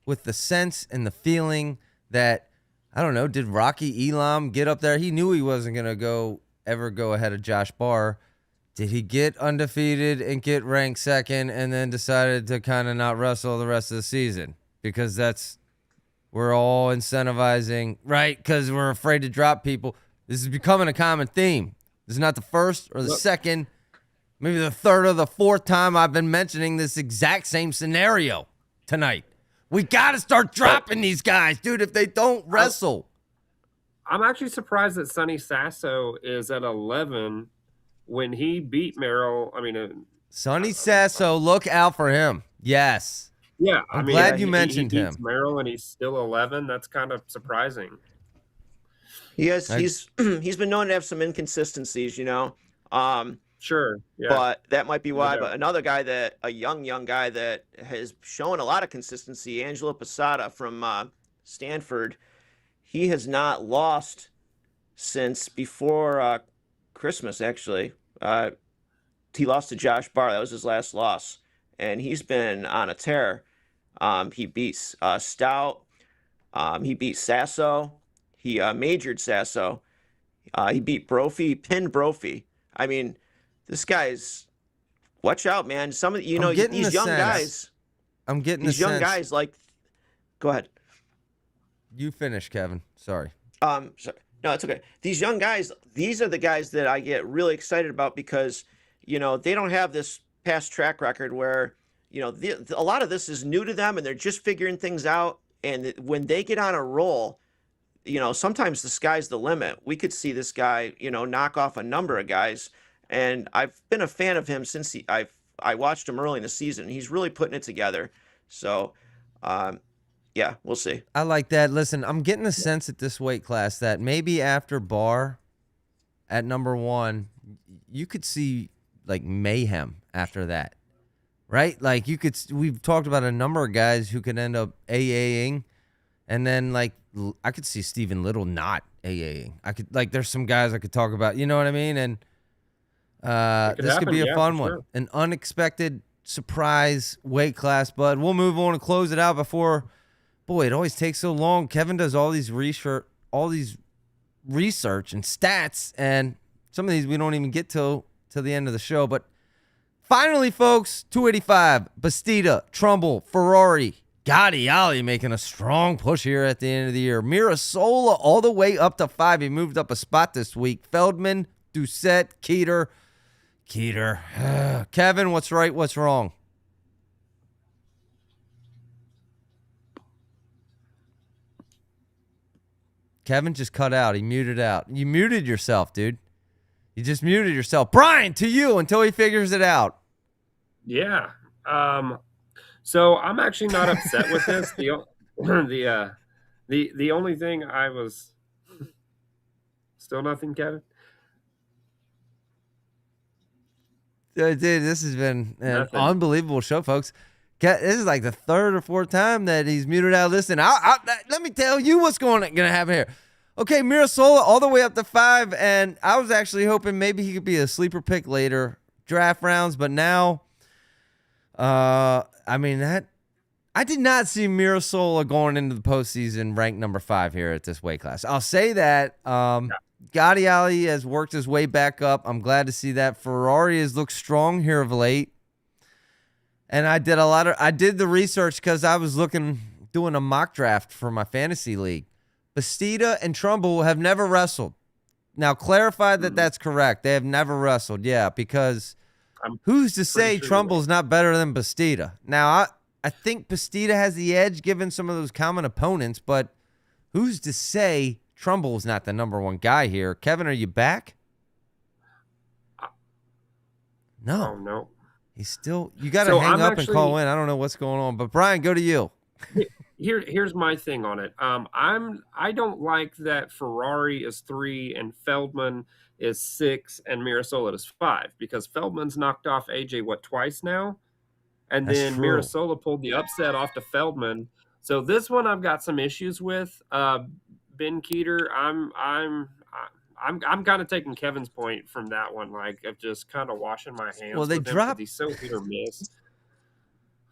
with the sense and the feeling that, I don't know, did Rocky Elam get up there? He knew he wasn't going to ever go ahead of Josh Barr. Did he get undefeated and get ranked second and then decided to kind of not wrestle the rest of the season? Because we're all incentivizing, right? Because we're afraid to drop people. This is becoming a common theme. This is not the first or the second, maybe the third or the fourth time I've been mentioning this exact same scenario tonight. We got to start dropping these guys, dude, if they don't wrestle. I'm actually surprised that Sonny Sasso is at 11 when he beat Merrill. Sonny Sasso, look out for him. Yes. Yeah, I'm glad you mentioned he him. beats Merrill and he's still 11. That's kind of surprising. He's been known to have some inconsistencies, Sure. Yeah. But that might be why. doubt. But another guy a young guy that has shown a lot of consistency, Angelo Posada from Stanford, he has not lost since before Christmas, actually. He lost to Josh Barr. That was his last loss. And he's been on a tear. He beats Stout. He beat Sasso. He majored Sasso. He beat Brophy, pinned Brophy. I mean, this guy's, watch out, man. Some of these young guys. I'm getting these young guys like. Go ahead. You finish, Kevin. Sorry. Sorry. No, it's okay. These young guys, these are the guys that I get really excited about because, they don't have this past track record where, a lot of this is new to them and they're just figuring things out. And when they get on a roll, sometimes the sky's the limit. We could see this guy, knock off a number of guys. And I've been a fan of him since I watched him early in the season. He's really putting it together. So, yeah, we'll see. I like that. Listen, I'm getting the sense at this weight class that maybe after Barr at number 1, you could see like mayhem after that, right? Like we've talked about a number of guys who could end up AAing, and then like I could see Stephen Little not AAing. There's some guys I could talk about, you know what I mean? And this could be a fun one, an unexpected surprise weight class. But we'll move on and close it out before. Boy, it always takes so long. Kevin does all these research and stats, and some of these we don't even get till the end of the show. But finally, folks, 285, Bastida, Trumbull, Ferrari, Gatti making a strong push here at the end of the year. Mirasola all the way up to 5. He moved up a spot this week. Feldman, Doucette, Keeter. Kevin, what's right, what's wrong? Kevin just cut out. He muted out. You muted yourself, dude. You just muted yourself. Brian, to you until he figures it out. Yeah. So I'm actually not upset with this. The only thing I was still nothing, Kevin. Dude, this has been an Nothing. unbelievable show, folks. This is like the third or fourth time that he's muted out listening. Let me tell you what's going to happen here. Okay, Mirasola all the way up to 5, and I was actually hoping maybe he could be a sleeper pick later draft rounds, but now, I mean, I did not see Mirasola going into the postseason ranked number 5 here at this weight class. I'll say that. Gotti Ali has worked his way back up. I'm glad to see that. Ferrari has looked strong here of late. And I did the research because I was doing a mock draft for my fantasy league. Bastida and Trumbull have never wrestled. Now, clarify that that's correct. They have never wrestled. Yeah, because who's to say Trumbull's not better than Bastida? Now, I think Bastida has the edge given some of those common opponents, but who's to say Trumbull's not the number 1 guy here? Kevin, are you back? No. Oh, no. He's still. You got to hang up and call in. I don't know what's going on, but Brian, go to you. Here's my thing on it. I don't like that Ferrari is 3 and Feldman is 6 and Mirasola is 5 because Feldman's knocked off AJ twice now, and That's then true. Mirasola pulled the upset off to Feldman. So this one I've got some issues with. Ben Keeter, I'm kind of taking Kevin's point from that one, like of just kind of washing my hands. Well, they with him 'cause dropped. he's so hit or miss.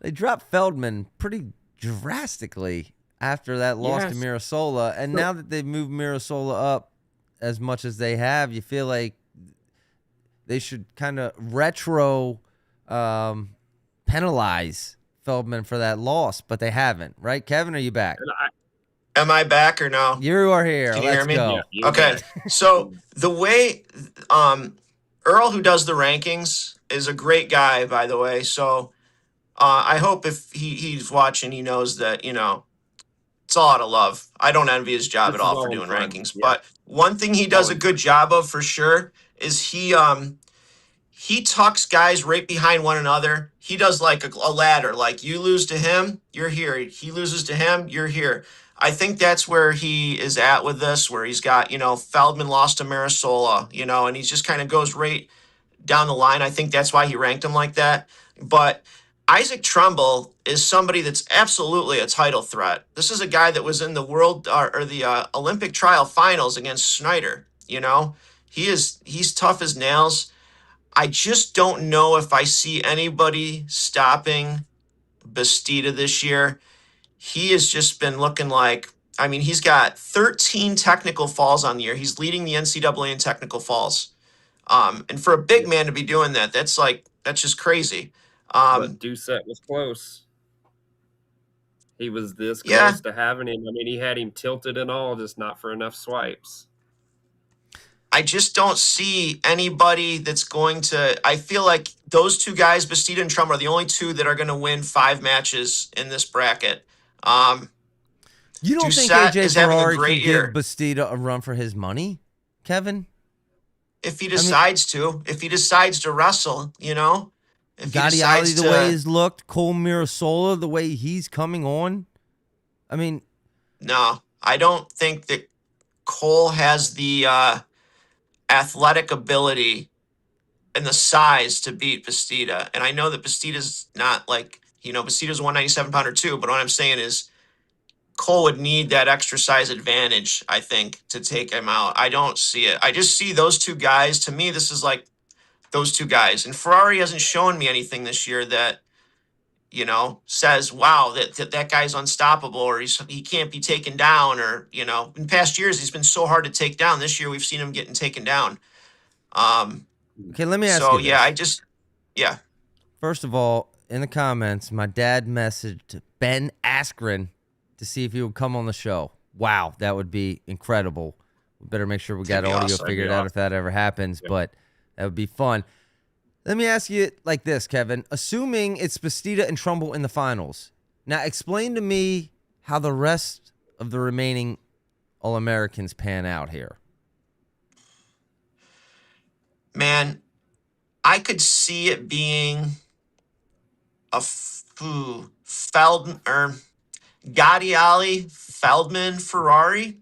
They dropped Feldman pretty drastically after that loss to Yes. Mirasola, and now that they've moved Mirasola up as much as they have, you feel like they should kind of retro penalize Feldman for that loss, but they haven't, right? Kevin, are you back? And Am I back or no? You are here. Can you Let's hear me? go. Yeah, you're Okay. back. So the way Earl, who does the rankings, is a great guy, by the way. So I hope if he's watching, he knows that, it's all out of love. I don't envy his job This at is all all for in doing fun. rankings. Yeah. But one thing he does a good job of for sure is he tucks guys right behind one another. He does like a ladder. Like you lose to him, you're here. He loses to him, you're here. I think that's where he is at with this, where he's got, Feldman lost to Mirasola, and he just kind of goes right down the line. I think that's why he ranked him like that. But Isaac Trumbull is somebody that's absolutely a title threat. This is a guy that was in the world or the Olympic trial finals against Snyder. He's tough as nails. I just don't know if I see anybody stopping Bastida this year. He has just been looking like, he's got 13 technical falls on the year. He's leading the NCAA in technical falls. And for a big man to be doing that, that's just crazy. But Doucette was close. He was this close Yeah. to having him. He had him tilted and all, just not for enough swipes. I just don't see anybody that's going to. I feel like those two guys, Bastida and Trump, are the only two that are going to win 5 matches in this bracket. You don't think Doucette AJ is having a Ferrari great can year. give Bastida a run for his money, Kevin? If he decides to wrestle, if he Gotti Ali, decides the to, way he's looked, Cole Mirasola, the way he's coming on. No, I don't think that Cole has the athletic ability and the size to beat Bastida. And I know that Bastida's not like, Bastida's a 197 pounder too, but what I'm saying is Cole would need that extra size advantage, I think, to take him out. I don't see it. I just see those two guys. To me, this is like those two guys. And Ferrari hasn't shown me anything this year that, says, wow, that guy's unstoppable or he can't be taken down or, in past years, he's been so hard to take down. This year, we've seen him getting taken down. Okay, let me ask So, you yeah, this. yeah. First of all, in the comments, my dad messaged Ben Askren to see if he would come on the show. Wow, that would be incredible. We better make sure we got That'd be audio awesome. figured out if that ever happens, but that would be fun. Let me ask you it like this, Kevin. Assuming it's Bastida and Trumbull in the finals, now explain to me how the rest of the remaining All-Americans pan out here. Man, I could see it being a Feldman or Gotti Ali, Feldman, Ferrari.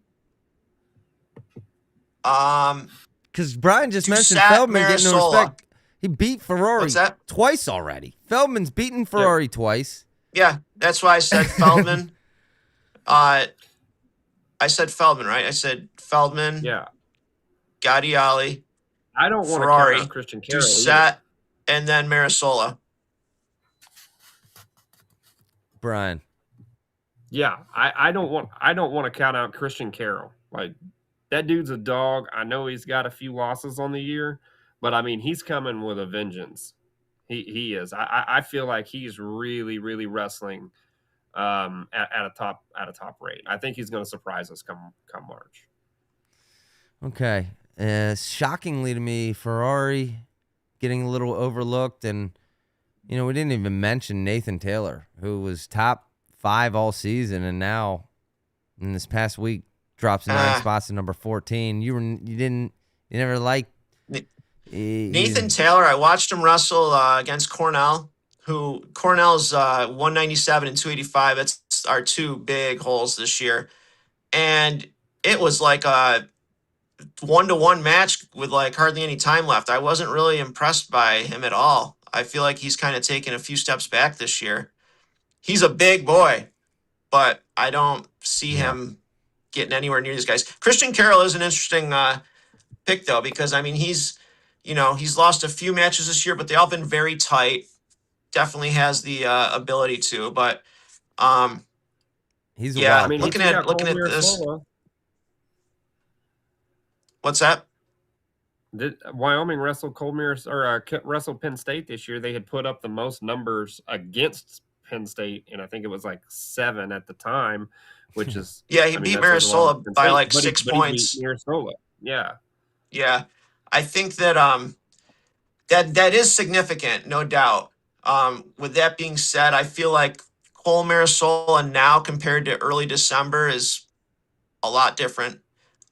Because Brian just mentioned Doucette, Feldman getting no Mirasola. respect. He beat Ferrari What's that? twice already. Feldman's beaten Ferrari twice. Yeah, that's why I said Feldman. I said Feldman, right? I said Feldman, Yeah. Gadiali, I don't want to Ferrari, count out Christian Carroll either. Doucette, and then Marisola. Brian. Yeah, I don't want to count out Christian Carroll. Like, that dude's a dog. I know he's got a few losses on the year, but I mean, he's coming with a vengeance. He is. I feel like he's really, really wrestling at a top rate. I think he's going to surprise us come March. Okay. Shockingly to me, Ferrari getting a little overlooked, and we didn't even mention Nathan Taylor, who was top 5 all season, and now in this past week drops 9 spots to number 14. You never liked Nathan Taylor. I watched him wrestle against Cornell, who Cornell's 197 and 285. That's our 2 big holes this year, and it was like a 1-to-1 match with like hardly any time left. I wasn't really impressed by him at all. I feel like he's kind of taken a few steps back this year. He's a big boy, but I don't see him getting anywhere near these guys. Christian Carroll is an interesting pick, though, because, I mean, he's lost a few matches this year, but they all been very tight. Definitely has the ability to, but he's yeah. I mean, looking at this. What's that? Did Wyoming wrestle wrestled Penn State this year? They had put up the most numbers against Penn State, and I think it was like 7 at the time, which is he beat Marisola by like 6 points. He beat Marisola. Yeah. I think that that is significant, no doubt. With that being said, I feel like Cole Marisola now compared to early December is a lot different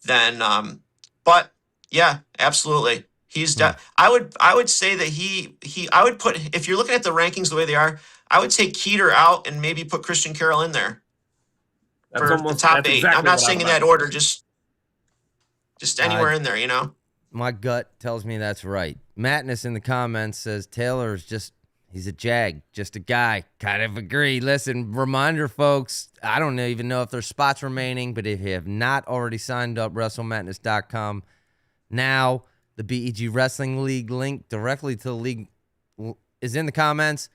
than but yeah, absolutely. He's I would say that I would put, if you're looking at the rankings the way they are, I would take Keeter out and maybe put Christian Carroll in there for the top 8. I'm not saying in that order, just anywhere in there, My gut tells me that's right. Madness in the comments says Taylor's he's a jag, just a guy. Kind of agree. Listen, reminder, folks, I don't even know if there's spots remaining, but if you have not already signed up, WrestleMadness.com. Now, the BEG Wrestling League link directly to the league is in the comments.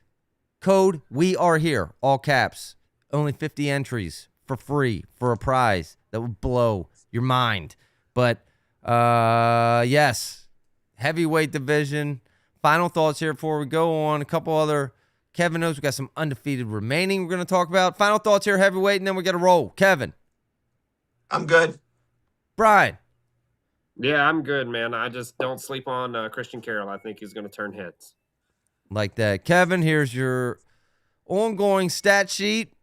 Code WEAREHERE, all caps. Only 50 entries for free for a prize that would blow your mind. But, yes, heavyweight division. Final thoughts here before we go on. A couple other Kevin knows we got some undefeated remaining we're going to talk about. Final thoughts here, heavyweight, and then we got to roll. Kevin. I'm good. Brian. Yeah, I'm good, man. I just don't sleep on Christian Carroll. I think he's going to turn heads. Like that. Kevin, here's your ongoing stat sheet.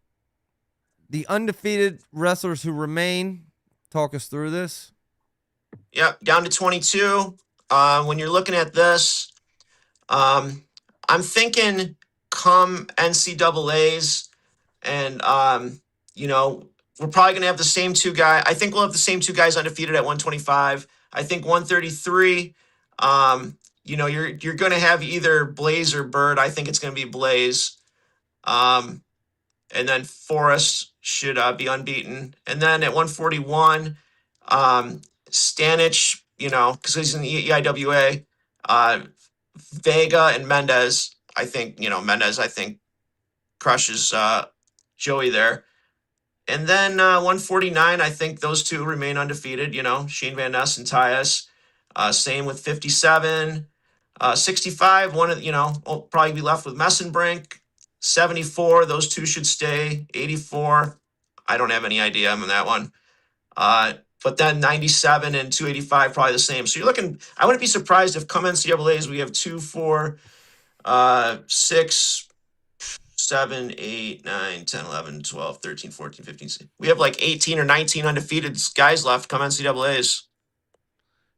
The undefeated wrestlers who remain. Talk us through this. Yep, down to 22. When you're looking at this, I'm thinking come NCAAs, and we're probably gonna have the same 2 guys. I think we'll have the same 2 guys undefeated at 125. I think 133. You're gonna have either Blaze or Bird. I think it's gonna be Blaze. And then Forrest should be unbeaten. And then at 141, Stanich, because he's in the EIWA, Vega and Mendez. I think, Mendez, crushes Joey there. And then 149, I think those 2 remain undefeated, Shane Van Ness and Tyus. Same with 57. 65, will probably be left with Messenbrink. 74, those 2 should stay. 84, I don't have any idea on that one. But then 97 and 285, probably the same. So you're looking, I wouldn't be surprised if come NCAAs, we have 2, 4, 6, 7, 8, 9, 10, 11, 12, 13, 14, 15. We have like 18 or 19 undefeated guys left come NCAAs.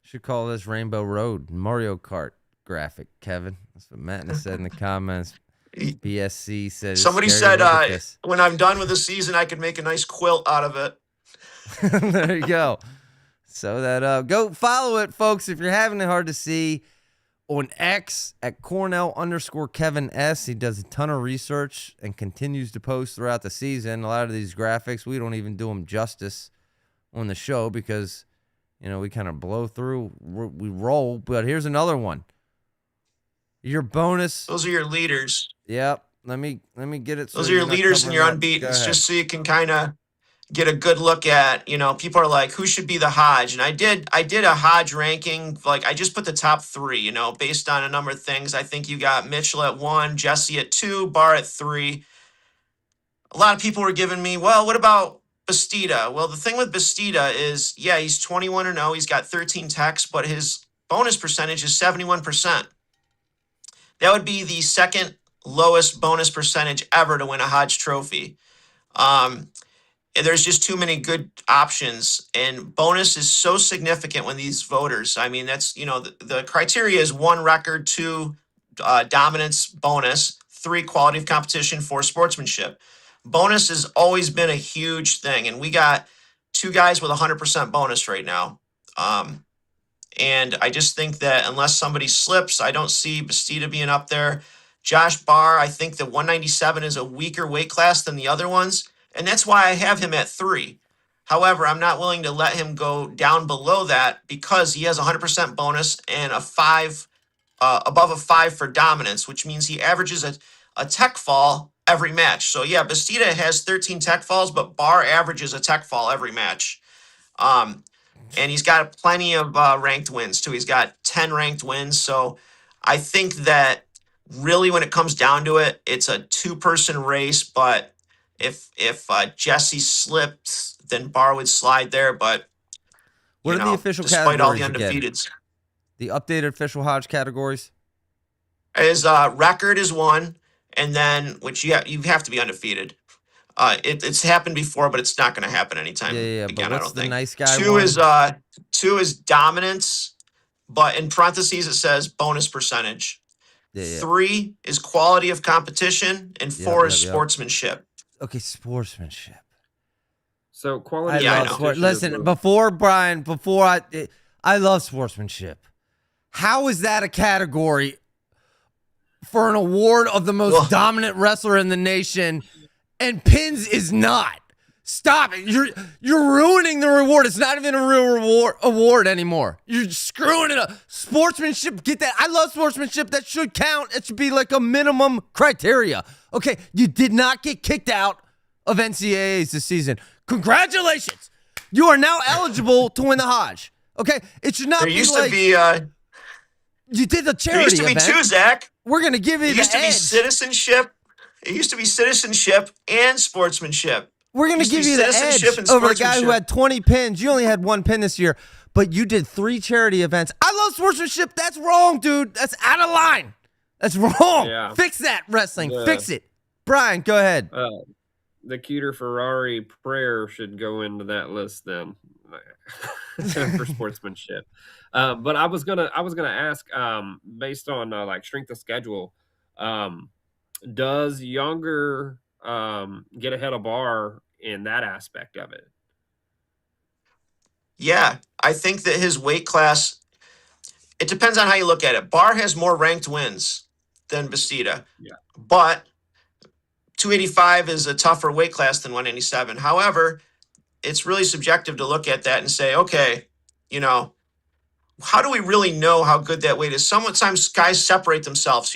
Should call this Rainbow Road Mario Kart graphic, Kevin. That's what Madness said in the comments. BSC said. Somebody said when I'm done with the season, I could make a nice quilt out of it. There you go. Sew that up. Go follow it, folks. If you're having it hard to see, on X at Cornell_Kevin S. He does a ton of research and continues to post throughout the season. A lot of these graphics, we don't even do them justice on the show because, we kind of blow through, we roll. But here's another one. Your bonus. Those are your leaders. Yep. Let me get it. Those are your leaders and your unbeatens, just so you can kind of get a good look at, people are like, who should be the Hodge? And I did a Hodge ranking. Like, I just put the top 3, based on a number of things. I think you got Mitchell at 1, Jesse at 2, Barr at 3. A lot of people were giving me, well, what about Bastida? Well, the thing with Bastida is, yeah, he's 21-0. He's got 13 techs, but his bonus percentage is 71%. That would be the second lowest bonus percentage ever to win a Hodge Trophy. There's just too many good options, and bonus is so significant when these voters. I mean, that's the criteria is 1 record, 2 dominance bonus, 3 quality of competition, 4 sportsmanship. Bonus has always been a huge thing, and we got 2 guys with 100% bonus right now. And I just think that unless somebody slips, I don't see Bastida being up there. Josh Barr, I think that 197 is a weaker weight class than the other ones. And that's why I have him at 3. However, I'm not willing to let him go down below that because he has 100% bonus and a 5, above a 5 for dominance, which means he averages a tech fall every match. So yeah, Bastida has 13 tech falls, but Barr averages a tech fall every match. And he's got plenty of ranked wins too. He's got 10 ranked wins. So I think that really when it comes down to it, it's a 2-person race, but if Jesse slipped, then Barr would slide there. But what are the official despite all the categories undefeateds, the updated official Hodge categories is record is 1, and then which you have to be undefeated. It's happened before, but it's not going to happen anytime Yeah. again. But I what's don't the think. nice guy 2 one? is 2 is dominance, but in parentheses it says bonus percentage. Yeah. 3 is quality of competition, and 4 is Yep. sportsmanship. Okay, sportsmanship. So quality. I love know. sport. Listen, before I love sportsmanship. How is that a category for an award of the most dominant wrestler in the nation, and pins is not? Stop it! You're ruining the reward. It's not even a real award anymore. You're screwing it up. Sportsmanship, get that? I love sportsmanship. That should count. It should be like a minimum criteria. Okay, you did not get kicked out of NCAAs this season. Congratulations! You are now eligible to win the Hodge. Okay, it should not There be used like to be you did the there charity used to be event. 2, Zach. We're gonna give you It the used to be edge. citizenship. It used to be citizenship and sportsmanship. We're going to Used to give be you the edge citizenship and over the guy who sportsmanship. had 20 pins. You only had 1 pin this year, but you did 3 charity events. I love sportsmanship. That's wrong, dude. That's out of line. That's wrong. Yeah. Fix that, wrestling. Yeah. Fix it. Brian, go ahead. The Cuter Ferrari prayer should go into that list then for sportsmanship. But I was gonna ask, based on like strength of schedule, does Younger get ahead of Barr in that aspect of it? Yeah, I think that his weight class, it depends on how you look at it. Barr has more ranked wins than Bastida. Yeah. But 285 is a tougher weight class than 187. However, it's really subjective to look at that and say, okay, how do we really know how good that weight is? Sometimes guys separate themselves,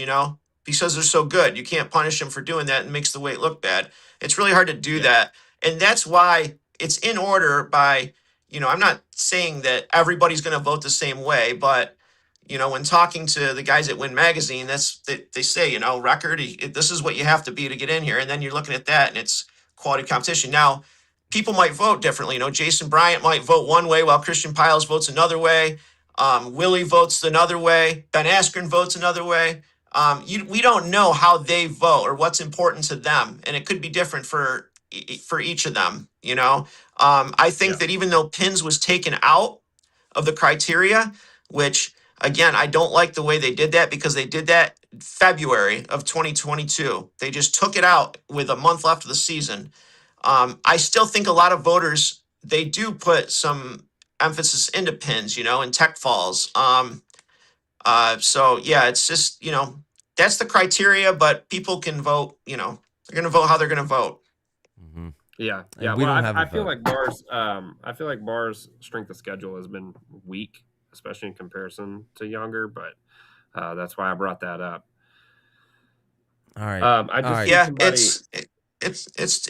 because they're so good. You can't punish them for doing that and makes the weight look bad. It's really hard to do that. And that's why it's in order by, I'm not saying that everybody's going to vote the same way, but, when talking to the guys at Win Magazine, they say, record, this is what you have to be to get in here. And then you're looking at that and it's quality competition. Now, people might vote differently. Jason Bryant might vote one way while Christian Piles votes another way. Willie votes another way. Ben Askren votes another way. We don't know how they vote or what's important to them, and it could be different for each of them. I think that even though pins was taken out of the criteria, which again I don't like the way they did that because they did that February of 2022. They just took it out with a month left of the season. I still think a lot of voters, they do put some emphasis into pins, and tech falls. So yeah, it's just, that's the criteria, but people can vote, they're going to vote how they're going to vote. Mm-hmm. Yeah, And yeah. we Well, don't have a I feel vote. like Bars. I feel like Bars' strength of schedule has been weak, especially in comparison to Younger. But that's why I brought that up. All right. I just All right. see Yeah, somebody.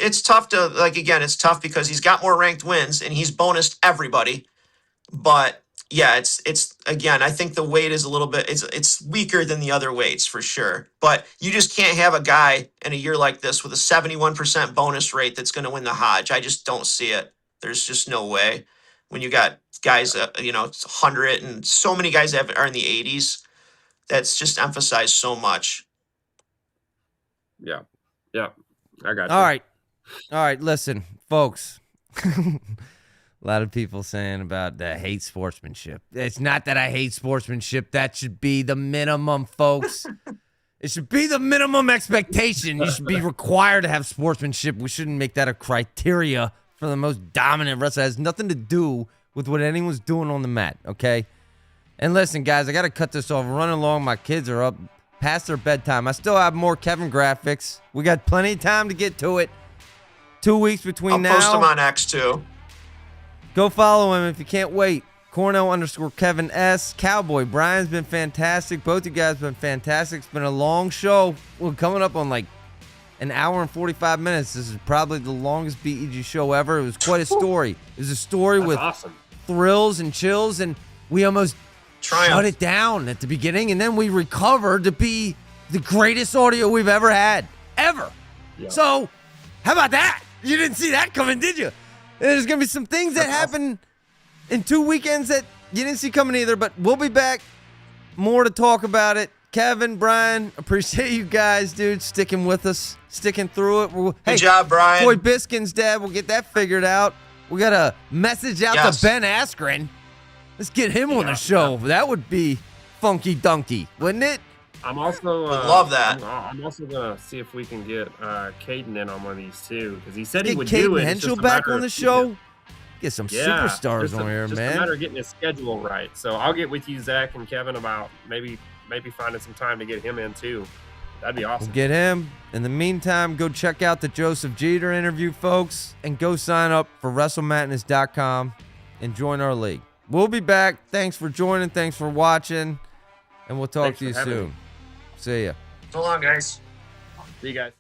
it's tough to, like, again, it's tough because he's got more ranked wins and he's bonused everybody. But yeah, it's again, I think the weight is a little bit, it's weaker than the other weights for sure. But you just can't have a guy in a year like this with a 71% bonus rate that's going to win the Hodge. I just don't see it. There's just no way. When you got guys, it's 100 and so many guys are in the 80s. That's just emphasized so much. Yeah, yeah. I got All you. right. All right. Listen, folks. A lot of people saying about the hate sportsmanship. It's not that I hate sportsmanship. That should be the minimum, folks. It should be the minimum expectation. You should be required to have sportsmanship. We shouldn't make that a criteria for the most dominant wrestler. It has nothing to do with what anyone's doing on the mat, okay? And listen, guys, I got to cut this off. We're running along. My kids are up past their bedtime. I still have more Kevin graphics. We got plenty of time to get to it. 2 weeks between now. I'll post them on X too. Go follow him if you can't wait. Cornell_Kevin S. Cowboy Brian's been fantastic. Both you guys been fantastic. It's been a long show. We're coming up on like an hour and 45 minutes. This is probably the longest BEG show ever. It was quite a story. It was a story with awesome thrills and chills, and we almost shut it down at the beginning, and then we recovered to be the greatest audio we've ever had. Ever. Yeah. So, how about that? You didn't see that coming, did you? There's going to be some things that happen in 2 weekends that you didn't see coming either, but we'll be back. More to talk about it. Kevin, Brian, appreciate you guys, dude, sticking with us, sticking through it. Good job, Brian. Boy Biskin's dad, we'll get that figured out. We got a message out to Ben Askren. Let's get him on the show. That would be funky dunky, wouldn't it? I'm also love that. I'm also gonna see if we can get Caden in on one of these too, because he said he Get would Caden do it. Henschel back on the show. Get some superstars just on here, just man. a matter of getting his schedule right. So I'll get with you, Zach and Kevin, about maybe finding some time to get him in too. That'd be awesome. We'll get him. In the meantime, go check out the Joseph Jeter interview, folks, and go sign up for WrestleMadness.com and join our league. We'll be back. Thanks for joining. Thanks for watching. And we'll talk to you soon. See ya. So long, guys. See you guys.